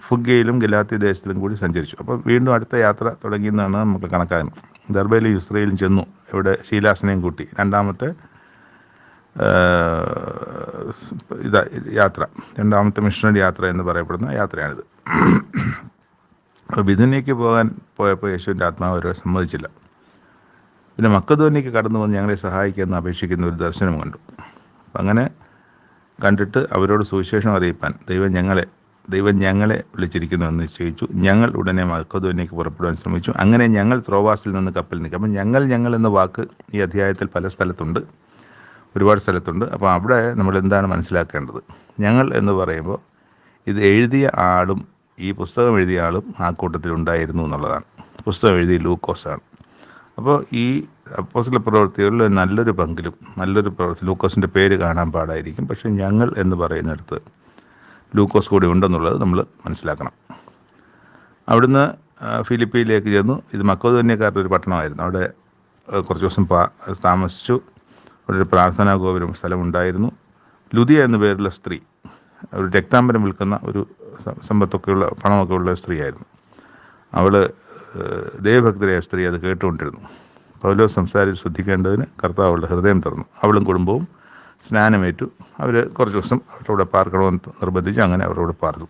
ഫുഗ്ഗയിലും ഗലാത്യ ദേശത്തിലും കൂടി സഞ്ചരിച്ചു. അപ്പോൾ വീണ്ടും അടുത്ത യാത്ര തുടങ്ങിയെന്നാണ് നമുക്ക് കണക്കാക്കുന്നത്. ദർബയിലും ഇസ്രയേലും ചെന്നു. ഇവിടെ ശീലാസനെയും കൂട്ടി 2-ാമത്തെ യാത്ര, 2-ാമത്തെ മിഷണറി യാത്ര എന്ന് പറയപ്പെടുന്ന യാത്രയാണിത്. അപ്പോൾ ബിഥുന്യയ്ക്ക് പോയപ്പോൾ യേശുവിൻ്റെ ആത്മാവ് അവരെ സമ്മതിച്ചില്ല. പിന്നെ മക്കദോന്യയ്ക്ക് കടന്നു വന്ന് ഞങ്ങളെ സഹായിക്കുമെന്ന് അപേക്ഷിക്കുന്ന ഒരു ദർശനം കണ്ടു. അപ്പം അങ്ങനെ കണ്ടിട്ട് അവരോട് സുവിശേഷം അറിയിപ്പാൻ ദൈവം ഞങ്ങളെ വിളിച്ചിരിക്കുന്നു എന്ന് നിശ്ചയിച്ചു. ഞങ്ങൾ ഉടനെ മക്കതോന്യയ്ക്ക് പുറപ്പെടുവാൻ ശ്രമിച്ചു. അങ്ങനെ ഞങ്ങൾ ത്രോവാസിൽ നിന്ന് കപ്പൽ നീക്കി. അപ്പം ഞങ്ങൾ എന്ന വാക്ക് ഈ അധ്യായത്തിൽ പല സ്ഥലത്തുണ്ട്, ഒരുപാട് സ്ഥലത്തുണ്ട്. അപ്പോൾ അവിടെ നമ്മൾ എന്താണ് മനസ്സിലാക്കേണ്ടത്? ഞങ്ങൾ എന്ന് പറയുമ്പോൾ ഇത് എഴുതിയ ആളും ഈ പുസ്തകം എഴുതിയ ആളും ആ കൂട്ടത്തിൽ ഉണ്ടായിരുന്നു എന്നുള്ളതാണ്. പുസ്തകം എഴുതിയ ലൂക്കോസാണ്. അപ്പോൾ ഈ അപ്പോസ്തല പ്രവൃത്തികളിൽ നല്ലൊരു പ്രവൃത്തി ലൂക്കോസിൻ്റെ പേര് കാണാൻ പാടായിരിക്കും. പക്ഷേ ഞങ്ങൾ എന്ന് പറയുന്നിടത്ത് ലൂക്കോസ് കൂടി ഉണ്ടെന്നുള്ളത് നമ്മൾ മനസ്സിലാക്കണം. അവിടുന്ന് ഫിലിപ്പിയിലേക്ക് ചെന്നു. ഇത് മക്കതോന്യക്കാരുടെ ഒരു പട്ടണമായിരുന്നു. അവിടെ കുറച്ച് ദിവസം താമസിച്ചു. അവിടെ ഒരു പ്രാർത്ഥനാ ഗോപുരം സ്ഥലമുണ്ടായിരുന്നു. ലുദിയ എന്ന പേരുള്ള സ്ത്രീ, ഒരു രക്താംബരം വിൽക്കുന്ന ഒരു സമ്പത്തൊക്കെയുള്ള പണമൊക്കെ ഉള്ള സ്ത്രീയായിരുന്നു. അവൾ ദൈവഭക്തരായ സ്ത്രീ അത് കേട്ടുകൊണ്ടിരുന്നു. പൗലോസ് സംസാരിച്ച് ശ്രദ്ധിക്കേണ്ടതിന് കർത്താവ് അവളുടെ ഹൃദയം തുറന്നു. അവളും കുടുംബവും സ്നാനമേറ്റു. അവർ കുറച്ച് ദിവസം അവരുടെ പാർക്കണമെന്ന് നിർബന്ധിച്ച് അങ്ങനെ അവരോട് പാർത്തു.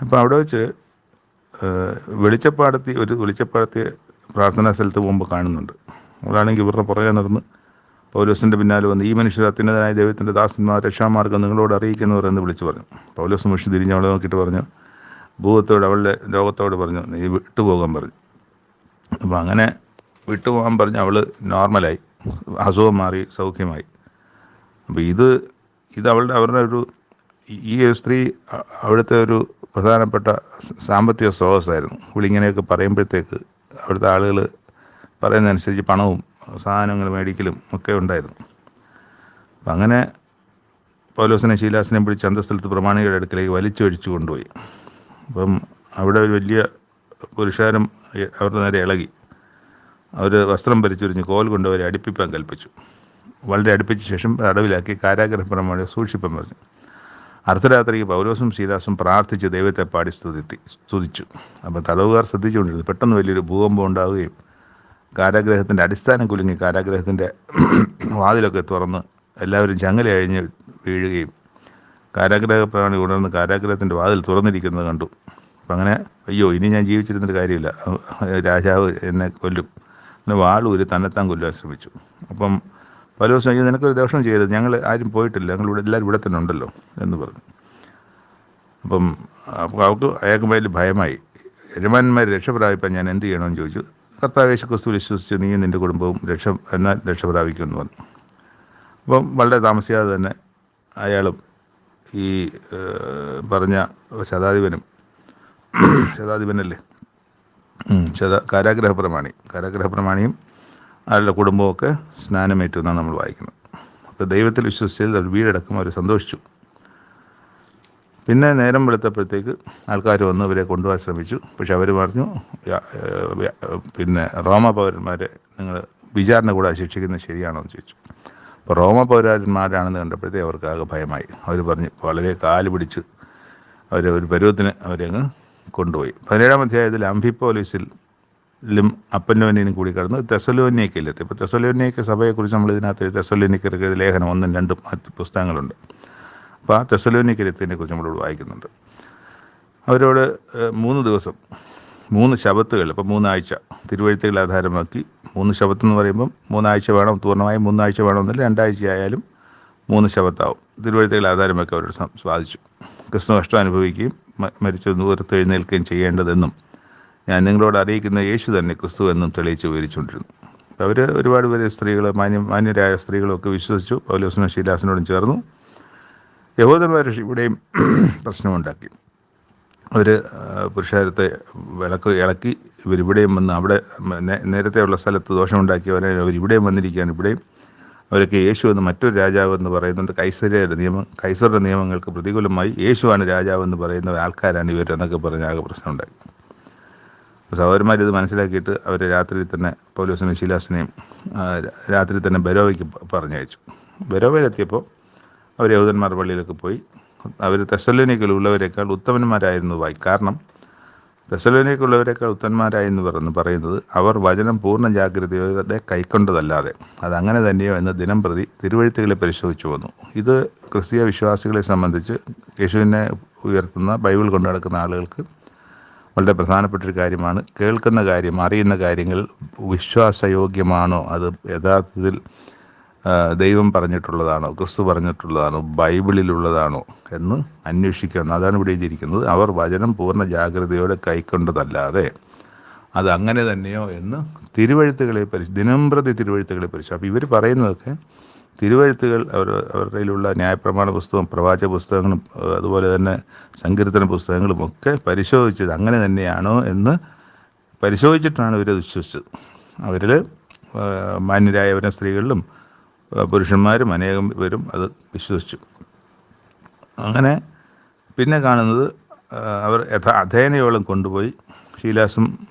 അപ്പോൾ അവിടെ വെച്ച് വെളിച്ചപ്പാടത്തി പ്രാർത്ഥനാ സ്ഥലത്ത് പോകുമ്പോൾ കാണുന്നുണ്ട്. അവളാണെങ്കിൽ ഇവരുടെ പുറകെ നടന്ന് പൗലോസിൻ്റെ പിന്നാലെ വന്ന്, ഈ മനുഷ്യർ അത്യുന്നതനായ ദൈവത്തിൻ്റെ ദാസന്മാർ രക്ഷാമാർഗം നിങ്ങളോട് അറിയിക്കുന്നവർ എന്ന് വിളിച്ചു പറഞ്ഞു. പൗലോസ് മുഷിച്ച് തിരിഞ്ഞ് അവളെ നോക്കിയിട്ട് പറഞ്ഞു, അവളുടെ ലോകത്തോട് പറഞ്ഞു, നീ വിട്ടുപോകാൻ പറഞ്ഞു. അപ്പോൾ അങ്ങനെ വിട്ടുപോകാൻ പറഞ്ഞ് അവൾ നോർമലായി, അസുഖം മാറി, സൗഖ്യമായി. അപ്പോൾ ഇത് അവരുടെ ഈ ഒരു സ്ത്രീ അവിടുത്തെ ഒരു പ്രധാനപ്പെട്ട സാമ്പത്തിക സ്രോതസ്സായിരുന്നു. ഇവളിങ്ങനെയൊക്കെ പറയുമ്പോഴത്തേക്ക് അവിടുത്തെ ആളുകൾ പറയുന്നതനുസരിച്ച് പണവും സാധനങ്ങൾ മേടിക്കലും ഒക്കെ ഉണ്ടായിരുന്നു. അപ്പം അങ്ങനെ പൗലോസിനെ ശീലാസിനെയും പിടിച്ച് അന്തസ്ഥലത്ത് പ്രമാണികളുടെ അടുക്കലേക്ക് വലിച്ചൊഴിച്ചു കൊണ്ടുപോയി. അപ്പം അവിടെ ഒരു വലിയ പുരുഷാരം അവരുടെ നേരെ ഇളകി. അവർ വസ്ത്രം പരിച്ചൊരിഞ്ഞ് കോൽ കൊണ്ടുവരെ അടുപ്പിപ്പാൻ കൽപ്പിച്ചു. വളരെ അടുപ്പിച്ച ശേഷം അടവിലാക്കി കാരാഗ്രഹ പ്രമാണിയെ സൂക്ഷിപ്പാൻ പറഞ്ഞു. അർദ്ധരാത്രിക്ക് പൗലോസും ശീലാസും പ്രാർത്ഥിച്ച് ദൈവത്തെ പാടി സ്തുതിച്ചു. അപ്പോൾ തടവുകാർ ശ്രദ്ധിച്ചുകൊണ്ടിരുന്നു. പെട്ടെന്ന് വലിയൊരു ഭൂകമ്പം ഉണ്ടാവുകയും കാരാഗ്രഹത്തിൻ്റെ അടിസ്ഥാനം കുലുങ്ങി കാരാഗ്രഹത്തിൻ്റെ വാതിലൊക്കെ തുറന്ന് എല്ലാവരും ചങ്ങല അഴിഞ്ഞ് വീഴുകയും കാരാഗ്രഹ പ്രാണി ഉണർന്ന് കാരാഗ്രഹത്തിൻ്റെ വാതിൽ തുറന്നിരിക്കുന്നത് കണ്ടു. അപ്പം അങ്ങനെ, അയ്യോ ഇനി ഞാൻ ജീവിച്ചിരുന്നൊരു കാര്യമില്ല, രാജാവ് എന്നെ കൊല്ലും, പിന്നെ വാളൂരി തന്നെത്താൻ കൊല്ലുവാൻ ശ്രമിച്ചു. അപ്പം പൗലോസ് പറഞ്ഞു, നിനക്കൊരു ദോഷം ചെയ്തത്, ഞങ്ങൾ ആരും പോയിട്ടില്ല, എല്ലാവരും ഇവിടെ തന്നെ ഉണ്ടല്ലോ എന്ന് പറഞ്ഞു. അപ്പം അയാൾക്ക് മേലിൽ ഭയമായി. യജമാനന്മാർ രക്ഷപ്രാപിപ്പാൻ ഞാൻ എന്ത് ചെയ്യണമെന്ന് ചോദിച്ചു. കർത്താവ് യേശു ക്രിസ്തു വിശ്വസിച്ച് നീയും നിൻ്റെ കുടുംബവും രക്ഷപ്രാപിക്കുമെന്ന് പറഞ്ഞു. അപ്പം വളരെ താമസിയാതെ തന്നെ അയാളും ഈ പറഞ്ഞ ശതാധിപനല്ലേ കാരാഗ്രഹ പ്രമാണിയും അയാളുടെ കുടുംബമൊക്കെ സ്നാനമേറ്റു എന്നാണ് നമ്മൾ വായിക്കുന്നത്. അപ്പോൾ ദൈവത്തിൽ വിശ്വസിച്ചതിൽ അവർ വീടടക്കം അവർ സന്തോഷിച്ചു. പിന്നെ നേരം വെളുത്തപ്പോഴത്തേക്ക് ആൾക്കാർ വന്ന് അവരെ കൊണ്ടുപോകാൻ ശ്രമിച്ചു. പക്ഷെ അവർ പറഞ്ഞു, പിന്നെ റോമ പൗരന്മാരെ നിങ്ങൾ വിചാരണ കൂടെ ശിക്ഷിക്കുന്നത് ശരിയാണോ എന്ന് ചോദിച്ചു. അപ്പോൾ റോമ പൗരന്മാരാണെന്ന് കണ്ടപ്പോഴത്തേക്ക് അവർക്ക് ആകെ ഭയമായി. അവർ പറഞ്ഞ് വളരെ കാല് പിടിച്ച് ഒരു പരുവത്തിന് അവരങ്ങ് കൊണ്ടുപോയി. 17-ാം അധ്യായത്തിൽ അംഫിപ്പോലിസിലും അപ്പന്നോനിയും കൂടി കടന്ന് തെസ്സലോനിക്കയിലെത്തി. ഇപ്പോൾ തെസ്സലോനിക്ക സഭയെക്കുറിച്ച് നമ്മൾ ഇതിനകത്ത് തെസ്സലോനിക്കർക്ക് ലേഖനം 1, 2 മറ്റ് പുസ്തകങ്ങളുണ്ട്. അപ്പോൾ ആ തെസ്സലോനിക്കയിലെത്തിനെ കുറിച്ച് നമ്മളോട് വായിക്കുന്നുണ്ട്. അവരോട് 3 ദിവസം 3 ശബത്തുകൾ, ഇപ്പോൾ 3 ആഴ്ച തിരുവഴുത്തുകൾ ആധാരമാക്കി 3 ശബത്ത് എന്ന് പറയുമ്പം 3 ആഴ്ച വേണം, പൂർണ്ണമായും 3 ആഴ്ച വേണമെന്നില്ല, 2 ആഴ്ചയായാലും 3 ശബത്താവും. തിരുവഴുത്തുകൾ ആധാരമാക്കി അവരോട് സാധിച്ചു. ക്രിസ്തു നഷ്ടം അനുഭവിക്കുകയും മരിച്ചു ഉയർത്തെഴുന്നേൽക്കുകയും ചെയ്യേണ്ടതെന്നും ഞാൻ നിങ്ങളോട് അറിയിക്കുന്ന യേശു തന്നെ ക്രിസ്തു എന്നും തെളിയിച്ച് വിവരിച്ചുകൊണ്ടിരുന്നു. അവർ ഒരുപാട് പേര് സ്ത്രീകൾ, മാന്യരായ സ്ത്രീകളൊക്കെ വിശ്വസിച്ചു. പൗലോസിനും ശീലാസിനോടും ചേർന്നു. യഹൂദന്മാർ ഇവിടെയും പ്രശ്നമുണ്ടാക്കി. അവർ പുരുഷാരത്തെ ഇളക്കി ഇവരിവിടെയും വന്ന് അവിടെ നേരത്തെയുള്ള സ്ഥലത്ത് ദോഷമുണ്ടാക്കിയവരെ അവരിവിടെയും വന്നിരിക്കുകയാണ്. ഇവിടെയും അവരൊക്കെ യേശു എന്ന് മറ്റൊരു രാജാവ് എന്ന് പറയുന്നുണ്ട്. കൈസറുടെ നിയമങ്ങൾക്ക് പ്രതികൂലമായി യേശുവാണ് രാജാവ് എന്ന് പറയുന്ന ആൾക്കാരാണ് ഇവരെന്നൊക്കെ പറഞ്ഞ് ആകെ പ്രശ്നമുണ്ടാക്കി. അപ്പോൾ സഹോദരന്മാരിത് മനസ്സിലാക്കിയിട്ട് അവർ രാത്രി തന്നെ പൗലോസിനെയും ശീലാസിനെയും രാത്രി തന്നെ ബെരോവയ്ക്ക് പറഞ്ഞയച്ചു. ബെരോവയിലെത്തിയപ്പോൾ അവർ യഹൂദന്മാർ പള്ളിയിലൊക്കെ പോയി. അവർ തെസ്സലോനിക്കയിലുള്ളവരെക്കാൾ ഉത്തമന്മാരായിരുന്നു കാരണം തെസ്സലോനിക്കയിലുള്ളവരെക്കാൾ ഉത്തമന്മാരായെന്ന് പറയുന്നത് അവർ വചനം പൂർണ്ണ ജാഗ്രതയോടെ കൈക്കൊണ്ടതല്ലാതെ അതങ്ങനെ തന്നെയോ എന്ന് ദിനം പ്രതി തിരുവഴുത്തുകളെ പരിശോധിച്ചു വന്നു. ഇത് ക്രിസ്തീയ വിശ്വാസികളെ സംബന്ധിച്ച് യേശുവിനെ ഉയർത്തുന്ന ബൈബിൾ കൊണ്ടു നടക്കുന്ന ആളുകൾക്ക് വളരെ പ്രധാനപ്പെട്ടൊരു കാര്യമാണ്. കേൾക്കുന്ന കാര്യം, അറിയുന്ന കാര്യങ്ങൾ വിശ്വാസയോഗ്യമാണോ, അത് യഥാർത്ഥത്തിൽ ദൈവം പറഞ്ഞിട്ടുള്ളതാണോ, ക്രിസ്തു പറഞ്ഞിട്ടുള്ളതാണോ, ബൈബിളിലുള്ളതാണോ എന്ന് അന്വേഷിക്കുക. അതാണ് ഇവിടെ എഴുതിയിരിക്കുന്നത്. അവർ വചനം പൂർണ്ണ ജാഗ്രതയോടെ കൈക്കൊണ്ടതല്ലാതെ അത് അങ്ങനെ തന്നെയോ എന്ന് തിരുവഴുത്തുകളെ ദിനംപ്രതി തിരുവഴുത്തുകളെ പരിശോധിച്ചു. അപ്പോൾ ഇവർ പറയുന്നതൊക്കെ തിരുവഴുത്തുകൾ അവരുടെ കയ്യിലുള്ള ന്യായപ്രമാണ പുസ്തകവും പ്രവാചക പുസ്തകങ്ങളും അതുപോലെ തന്നെ സങ്കീർത്തന പുസ്തകങ്ങളും ഒക്കെ പരിശോധിച്ചത് അങ്ങനെ തന്നെയാണോ എന്ന് പരിശോധിച്ചിട്ടാണ് ഇവരത് വിശ്വസിച്ചത്. അവരിൽ മാന്യരായവരും സ്ത്രീകളിലും പുരുഷന്മാരും അനേകം പേരും അത് വിശ്വസിച്ചു. അങ്ങനെ പിന്നെ കാണുന്നത് അവർ അഥേനയോളം കൊണ്ടുപോയി ശീലാസും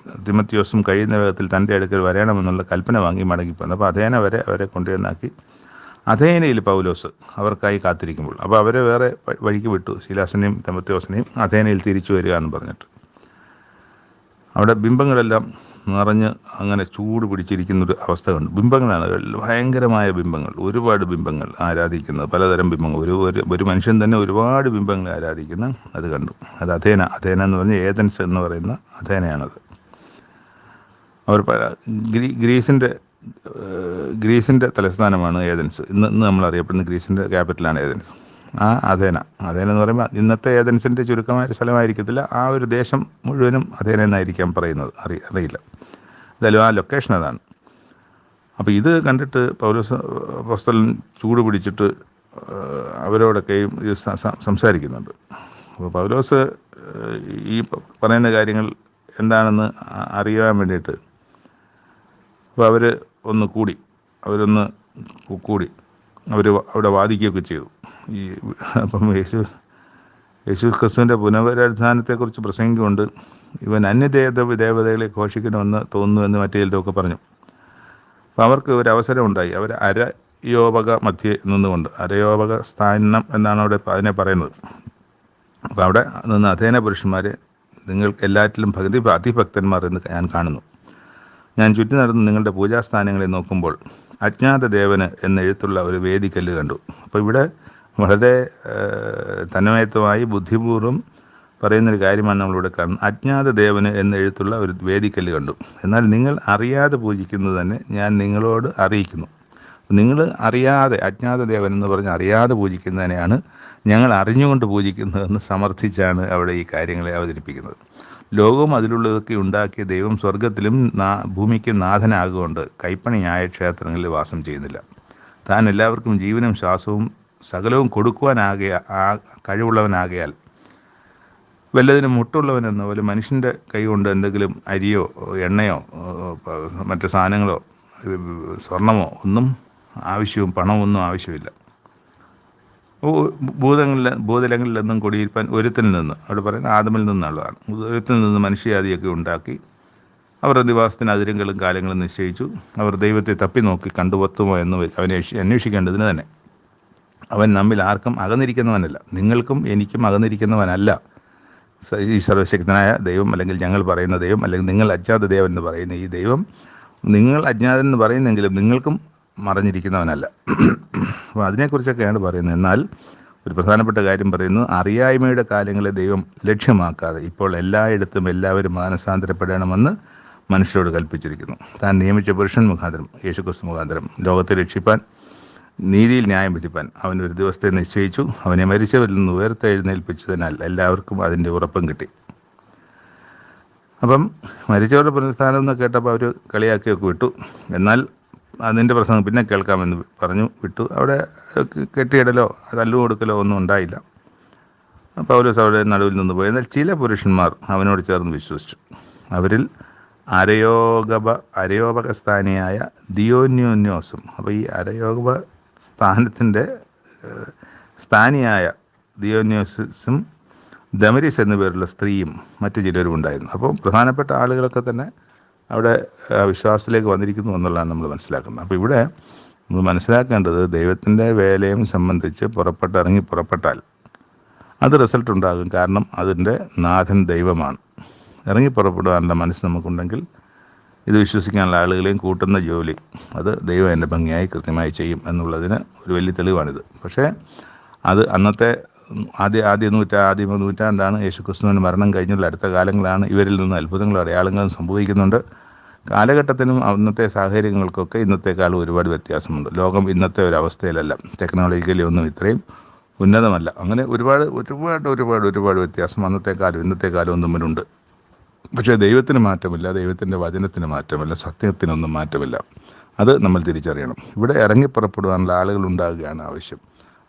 തിമത്തിയോസും കഴിയുന്ന വേഗത്തിൽ തൻ്റെ അടുക്കൽ വരണമെന്നുള്ള കൽപ്പന വാങ്ങി മടങ്ങിപ്പോന്നു. അപ്പോൾ അഥേന വരെ അവരെ കൊണ്ടുവന്നാക്കി. അഥേനയിൽ പൗലോസ് അവർക്കായി കാത്തിരിക്കുമ്പോൾ അപ്പോൾ അവരെ വേറെ വഴിക്ക് വിട്ടു. ശീലാസിനെയും തിമത്തിയോസിനെയും അഥേനയിൽ തിരിച്ചു വരിക എന്ന് പറഞ്ഞിട്ട് അവിടെ ബിംബങ്ങളെല്ലാം നിറഞ്ഞ് അങ്ങനെ ചൂട് പിടിച്ചിരിക്കുന്നൊരു അവസ്ഥ കണ്ടു. ബിംബങ്ങളാണ്, ഭയങ്കരമായ ബിംബങ്ങൾ, ഒരുപാട് ബിംബങ്ങൾ ആരാധിക്കുന്നത്, പലതരം ബിംബങ്ങൾ. ഒരു മനുഷ്യൻ തന്നെ ഒരുപാട് ബിംബങ്ങളെ ആരാധിക്കുന്ന അത് കണ്ടു. അത് അഥേന എന്ന് പറഞ്ഞാൽ ഏതൻസ് എന്ന് പറയുന്ന അഥേനയാണത്. അവർ ഗ്രീസിൻ്റെ തലസ്ഥാനമാണ് ഏതൻസ്. ഇന്ന് നമ്മൾ അറിയപ്പെടുന്ന ഗ്രീസിൻ്റെ ക്യാപിറ്റലാണ് ഏതൻസ്. ആ അഥേന എന്ന് പറയുമ്പോൾ ഇന്നത്തെ ഏതൻസിൻ്റെ ചുരുക്കമായ ഒരു സ്ഥലമായിരിക്കത്തില്ല. ആ ഒരു ദേശം മുഴുവനും അഥേന എന്നായിരിക്കാം പറയുന്നത്, അറിയില്ല. എന്തായാലും ആ ലൊക്കേഷൻ അതാണ്. അപ്പോൾ ഇത് കണ്ടിട്ട് പൗലോസ് അപ്പോസ്തലൻ ചൂട് പിടിച്ചിട്ട് അവരോടൊക്കെയും ഇത് സംസാരിക്കുന്നുണ്ട്. അപ്പോൾ പൗലോസ് ഈ പറയുന്ന കാര്യങ്ങൾ എന്താണെന്ന് അറിയാൻ വേണ്ടിയിട്ട് അപ്പോൾ അവരൊന്ന് കൂടി അവർ അവിടെ വാദിക്കുകയൊക്കെ ചെയ്തു. അപ്പം യേശു ക്രിസ്തുവിൻ്റെ പുനരുത്ഥാനത്തെക്കുറിച്ച് പ്രസംഗിക്കൊണ്ട് ഇവൻ ദേവതകളെ ഘോഷിക്കണമെന്ന് തോന്നുന്നുവെന്ന് മറ്റേ ചിലരൊക്കെ പറഞ്ഞു. അപ്പോൾ അവർക്ക് ഒരു അവസരം ഉണ്ടായി. അവർ അരയോപക മധ്യേ നിന്നുകൊണ്ട്, അരയോപക സ്ഥാനം എന്നാണ് അവിടെ അതിനെ പറയുന്നത്. അപ്പോൾ അവിടെ നിന്ന് അഥേന പുരുഷന്മാരെ നിങ്ങൾക്ക് എല്ലാറ്റിലും അതിഭക്തന്മാർ എന്ന് ഞാൻ കാണുന്നു. ഞാൻ ചുറ്റി നടന്ന് നിങ്ങളുടെ പൂജാസ്ഥാനങ്ങളെ നോക്കുമ്പോൾ അജ്ഞാത ദേവന് എന്നെഴുത്തുള്ള ഒരു വേദിക്കല്ല് കണ്ടു. അപ്പോൾ ഇവിടെ വളരെ തന്മയത്വമായി ബുദ്ധിപൂർവ്വം പറയുന്നൊരു കാര്യമാണ് നമ്മളിവിടെ കാണുന്നത്. അജ്ഞാത ദേവന് എന്നെഴുത്തുള്ള ഒരു വേദിക്കല്ല് കണ്ടു. എന്നാൽ നിങ്ങൾ അറിയാതെ പൂജിക്കുന്നത് തന്നെ ഞാൻ നിങ്ങളോട് അറിയിക്കുന്നു. നിങ്ങൾ അറിയാതെ, അജ്ഞാത ദേവൻ എന്ന് പറഞ്ഞ് അറിയാതെ പൂജിക്കുന്നതിനെയാണ് ഞങ്ങൾ അറിഞ്ഞുകൊണ്ട് പൂജിക്കുന്നതെന്ന് സമർത്ഥിച്ചാണ് അവിടെ ഈ കാര്യങ്ങളെ അവതരിപ്പിക്കുന്നത്. ലോകവും അതിലുള്ളതൊക്കെ ഉണ്ടാക്കിയ ദൈവം സ്വർഗത്തിലും ഭൂമിക്കും നാഥനാകുകൊണ്ട് കൈപ്പണിയായ ക്ഷേത്രങ്ങളിൽ വാസം ചെയ്യുന്നില്ല. താൻ എല്ലാവർക്കും ജീവനും ശ്വാസവും സകലവും കഴിവുള്ളവനാകയാൽ വല്ലതിനും മുട്ടുള്ളവനെന്ന പോലെ മനുഷ്യൻ്റെ കൈ കൊണ്ട് എന്തെങ്കിലും അരിയോ എണ്ണയോ മറ്റു സാധനങ്ങളോ സ്വർണമോ ഒന്നും ആവശ്യവും പണമൊന്നും ആവശ്യമില്ല. ഭൂതലങ്ങളിലൊന്നും കുടിയിരിപ്പാൻ ഒരുത്തിൽ നിന്ന്, അവിടെ പറയുന്നത് ആദമിൽ നിന്നുള്ളതാണ്. ഒരുത്തിൽ നിന്ന് മനുഷ്യജാതിയൊക്കെ ഉണ്ടാക്കി അവരുടെ നിവാസത്തിന് അതിരുകളും കാലങ്ങളും നിശ്ചയിച്ചു. അവർ ദൈവത്തെ തപ്പി നോക്കി കണ്ടുപത്തുമോ എന്ന് അവനെ അന്വേഷിക്കേണ്ടതിന് തന്നെ. അവൻ നമ്മിൽ ആർക്കും അകന്നിരിക്കുന്നവനല്ല, നിങ്ങൾക്കും എനിക്കും അകന്നിരിക്കുന്നവനല്ല ഈ സർവശക്തനായ ദൈവം, അല്ലെങ്കിൽ ഞങ്ങൾ പറയുന്ന ദൈവം, അല്ലെങ്കിൽ നിങ്ങൾ അജ്ഞാത ദേവൻ എന്ന് പറയുന്ന ഈ ദൈവം. നിങ്ങൾ അജ്ഞാതൻ എന്ന് പറയുന്നെങ്കിലും നിങ്ങൾക്കും മറഞ്ഞിരിക്കുന്നവനല്ല. അപ്പോൾ അതിനെക്കുറിച്ചൊക്കെയാണ് പറയുന്നത്. എന്നാൽ ഒരു പ്രധാനപ്പെട്ട കാര്യം പറയുന്നത്, അറിയായ്മയുടെ കാലങ്ങളെ ദൈവം ലക്ഷ്യമാക്കാതെ ഇപ്പോൾ എല്ലായിടത്തും എല്ലാവരും മാനസാന്തരപ്പെടണമെന്ന് മനുഷ്യരോട് കൽപ്പിച്ചിരിക്കുന്നു. താൻ നിയമിച്ച പുരുഷൻ മുഖാന്തരം, യേശുക്രിസ്തു മുഖാന്തരം ലോകത്തെ രക്ഷിപ്പാൻ, നീതിയിൽ ന്യായം വിധിപ്പാൻ അവൻ ഒരു ദിവസത്തെ നിശ്ചയിച്ചു. അവനെ മരിച്ചവരിൽ നിന്ന് ഉയർത്തെഴുന്നേൽപ്പിച്ചതിനാൽ എല്ലാവർക്കും അതിൻ്റെ ഉറപ്പും കിട്ടി. അപ്പം മരിച്ചവരുടെ പുനരുത്ഥാനം എന്ന് കേട്ടപ്പോൾ അവർ കളിയാക്കിയൊക്കെ വിട്ടു. എന്നാൽ അതിൻ്റെ പ്രസംഗം പിന്നെ കേൾക്കാമെന്ന് പറഞ്ഞു വിട്ടു. അവിടെ കെട്ടിയിടലോ തല്ലു കൊടുക്കലോ ഒന്നും ഉണ്ടായില്ല. പൗലോസ് അവിടെ നടുവിൽ നിന്ന് പോയി. എന്നാൽ ചില പുരുഷന്മാർ അവനോട് ചേർന്ന് വിശ്വസിച്ചു. അവരിൽ അരയോപകസ്ഥാനിയായ ദിയോന്യോന്യോസും, അപ്പോൾ ഈ അരയോപ സ്ഥാനത്തിൻ്റെ സ്ഥാനിയായ ദിയോന്യോസും ദമരീസ് എന്നു പേരുള്ള സ്ത്രീയും മറ്റു ചിലരും ഉണ്ടായിരുന്നു. അപ്പോൾ പ്രധാനപ്പെട്ട ആളുകളൊക്കെ തന്നെ അവിടെ വിശ്വാസത്തിലേക്ക് വന്നിരിക്കുന്നു എന്നുള്ളതാണ് നമ്മൾ മനസ്സിലാക്കുന്നത്. അപ്പോൾ ഇവിടെ നമ്മൾ മനസ്സിലാക്കേണ്ടത്, ദൈവത്തിൻ്റെ വേലയും സംബന്ധിച്ച് പുറപ്പെട്ടാൽ അത് റിസൾട്ട് ഉണ്ടാകും. കാരണം അതിൻ്റെ നാഥൻ ദൈവമാണ്. പുറപ്പെടാനുള്ള മനസ്സ് നമുക്കുണ്ടെങ്കിൽ ഇത് വിശ്വസിക്കാനുള്ള ആളുകളെയും കൂട്ടുന്ന ജോലി അത് ദൈവം എൻ്റെ ഭംഗിയായി കൃത്യമായി ചെയ്യും എന്നുള്ളതിന് ഒരു വലിയ തെളിവാണിത്. പക്ഷേ അത് അന്നത്തെ ആദ്യ നൂറ്റാണ്ടാണ്. യേശുക്രിസ്തുവിൻ്റെ മരണം കഴിഞ്ഞുള്ള അടുത്ത കാലങ്ങളാണ്. ഇവരിൽ നിന്ന് അത്ഭുതങ്ങളും അടയാളങ്ങളും സംഭവിക്കുന്നുണ്ട്. കാലഘട്ടത്തിനും അന്നത്തെ സാഹചര്യങ്ങൾക്കൊക്കെ ഇന്നത്തെക്കാളും ഒരുപാട് വ്യത്യാസമുണ്ട്. ലോകം ഇന്നത്തെ ഒരു അവസ്ഥയിലല്ല, ടെക്നോളജിക്കലി ഒന്നും ഇത്രയും ഉന്നതമല്ല. അങ്ങനെ ഒരുപാട് വ്യത്യാസം അന്നത്തെക്കാലം ഇന്നത്തെക്കാലവും തമ്മിലുണ്ട്. പക്ഷേ ദൈവത്തിന് മാറ്റമില്ല, ദൈവത്തിൻ്റെ വചനത്തിന് മാറ്റമില്ല, സത്യത്തിനൊന്നും മാറ്റമില്ല. അത് നമ്മൾ തിരിച്ചറിയണം. ഇവിടെ ഇറങ്ങിപ്പുറപ്പെടുവാനുള്ള ആളുകൾ ഉണ്ടാകുകയാണ് ആവശ്യം.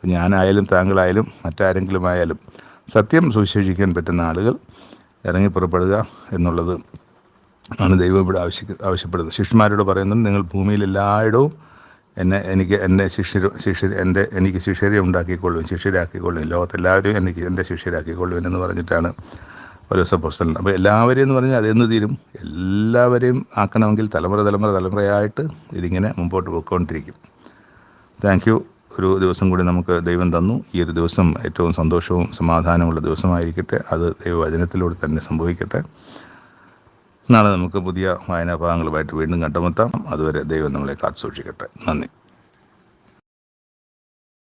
ഞാനായാലും താങ്കളായാലും മറ്റാരെങ്കിലും ആയാലും സത്യം സുവിശേഷിക്കാൻ പറ്റുന്ന ആളുകൾ ഇറങ്ങിപ്പുറപ്പെടുക എന്നുള്ളത് ആണ് ദൈവം ഇവിടെ ആവശ്യപ്പെടുന്നത്. ശിഷ്യന്മാരോട് പറയുന്നത്, നിങ്ങൾ ഭൂമിയിൽ എല്ലായിടവും എനിക്ക് ശിഷ്യരെ ഉണ്ടാക്കിക്കൊള്ളും, ശിഷ്യരാക്കിക്കൊള്ളും, ലോകത്തെല്ലാവരും എൻ്റെ ശിഷ്യരാക്കിക്കൊള്ളും എന്ന് പറഞ്ഞിട്ടാണ് പൗലോസപ്പോസ്തലൻ. അപ്പോൾ എല്ലാവരെയും എന്ന് പറഞ്ഞാൽ അതെന്ന് തീരും? എല്ലാവരെയും ആക്കണമെങ്കിൽ തലമുറയായിട്ട് ഇതിങ്ങനെ മുമ്പോട്ട് പോയിക്കൊണ്ടിരിക്കും. Thank you. ഒരു ദിവസം കൂടി നമുക്ക് ദൈവം തന്നു. ഈ ഒരു ദിവസം ഏറ്റവും സന്തോഷവും സമാധാനമുള്ള ദിവസമായിരിക്കട്ടെ. അത് ദൈവവചനത്തിലൂടെ തന്നെ സംഭവിക്കട്ടെ. നാളെ നമുക്ക് പുതിയ വായനാഭാഗങ്ങളുമായിട്ട് വീണ്ടും കണ്ടുമുട്ടാം. അതുവരെ ദൈവം നമ്മളെ കാത്തുസൂക്ഷിക്കട്ടെ. നന്ദി.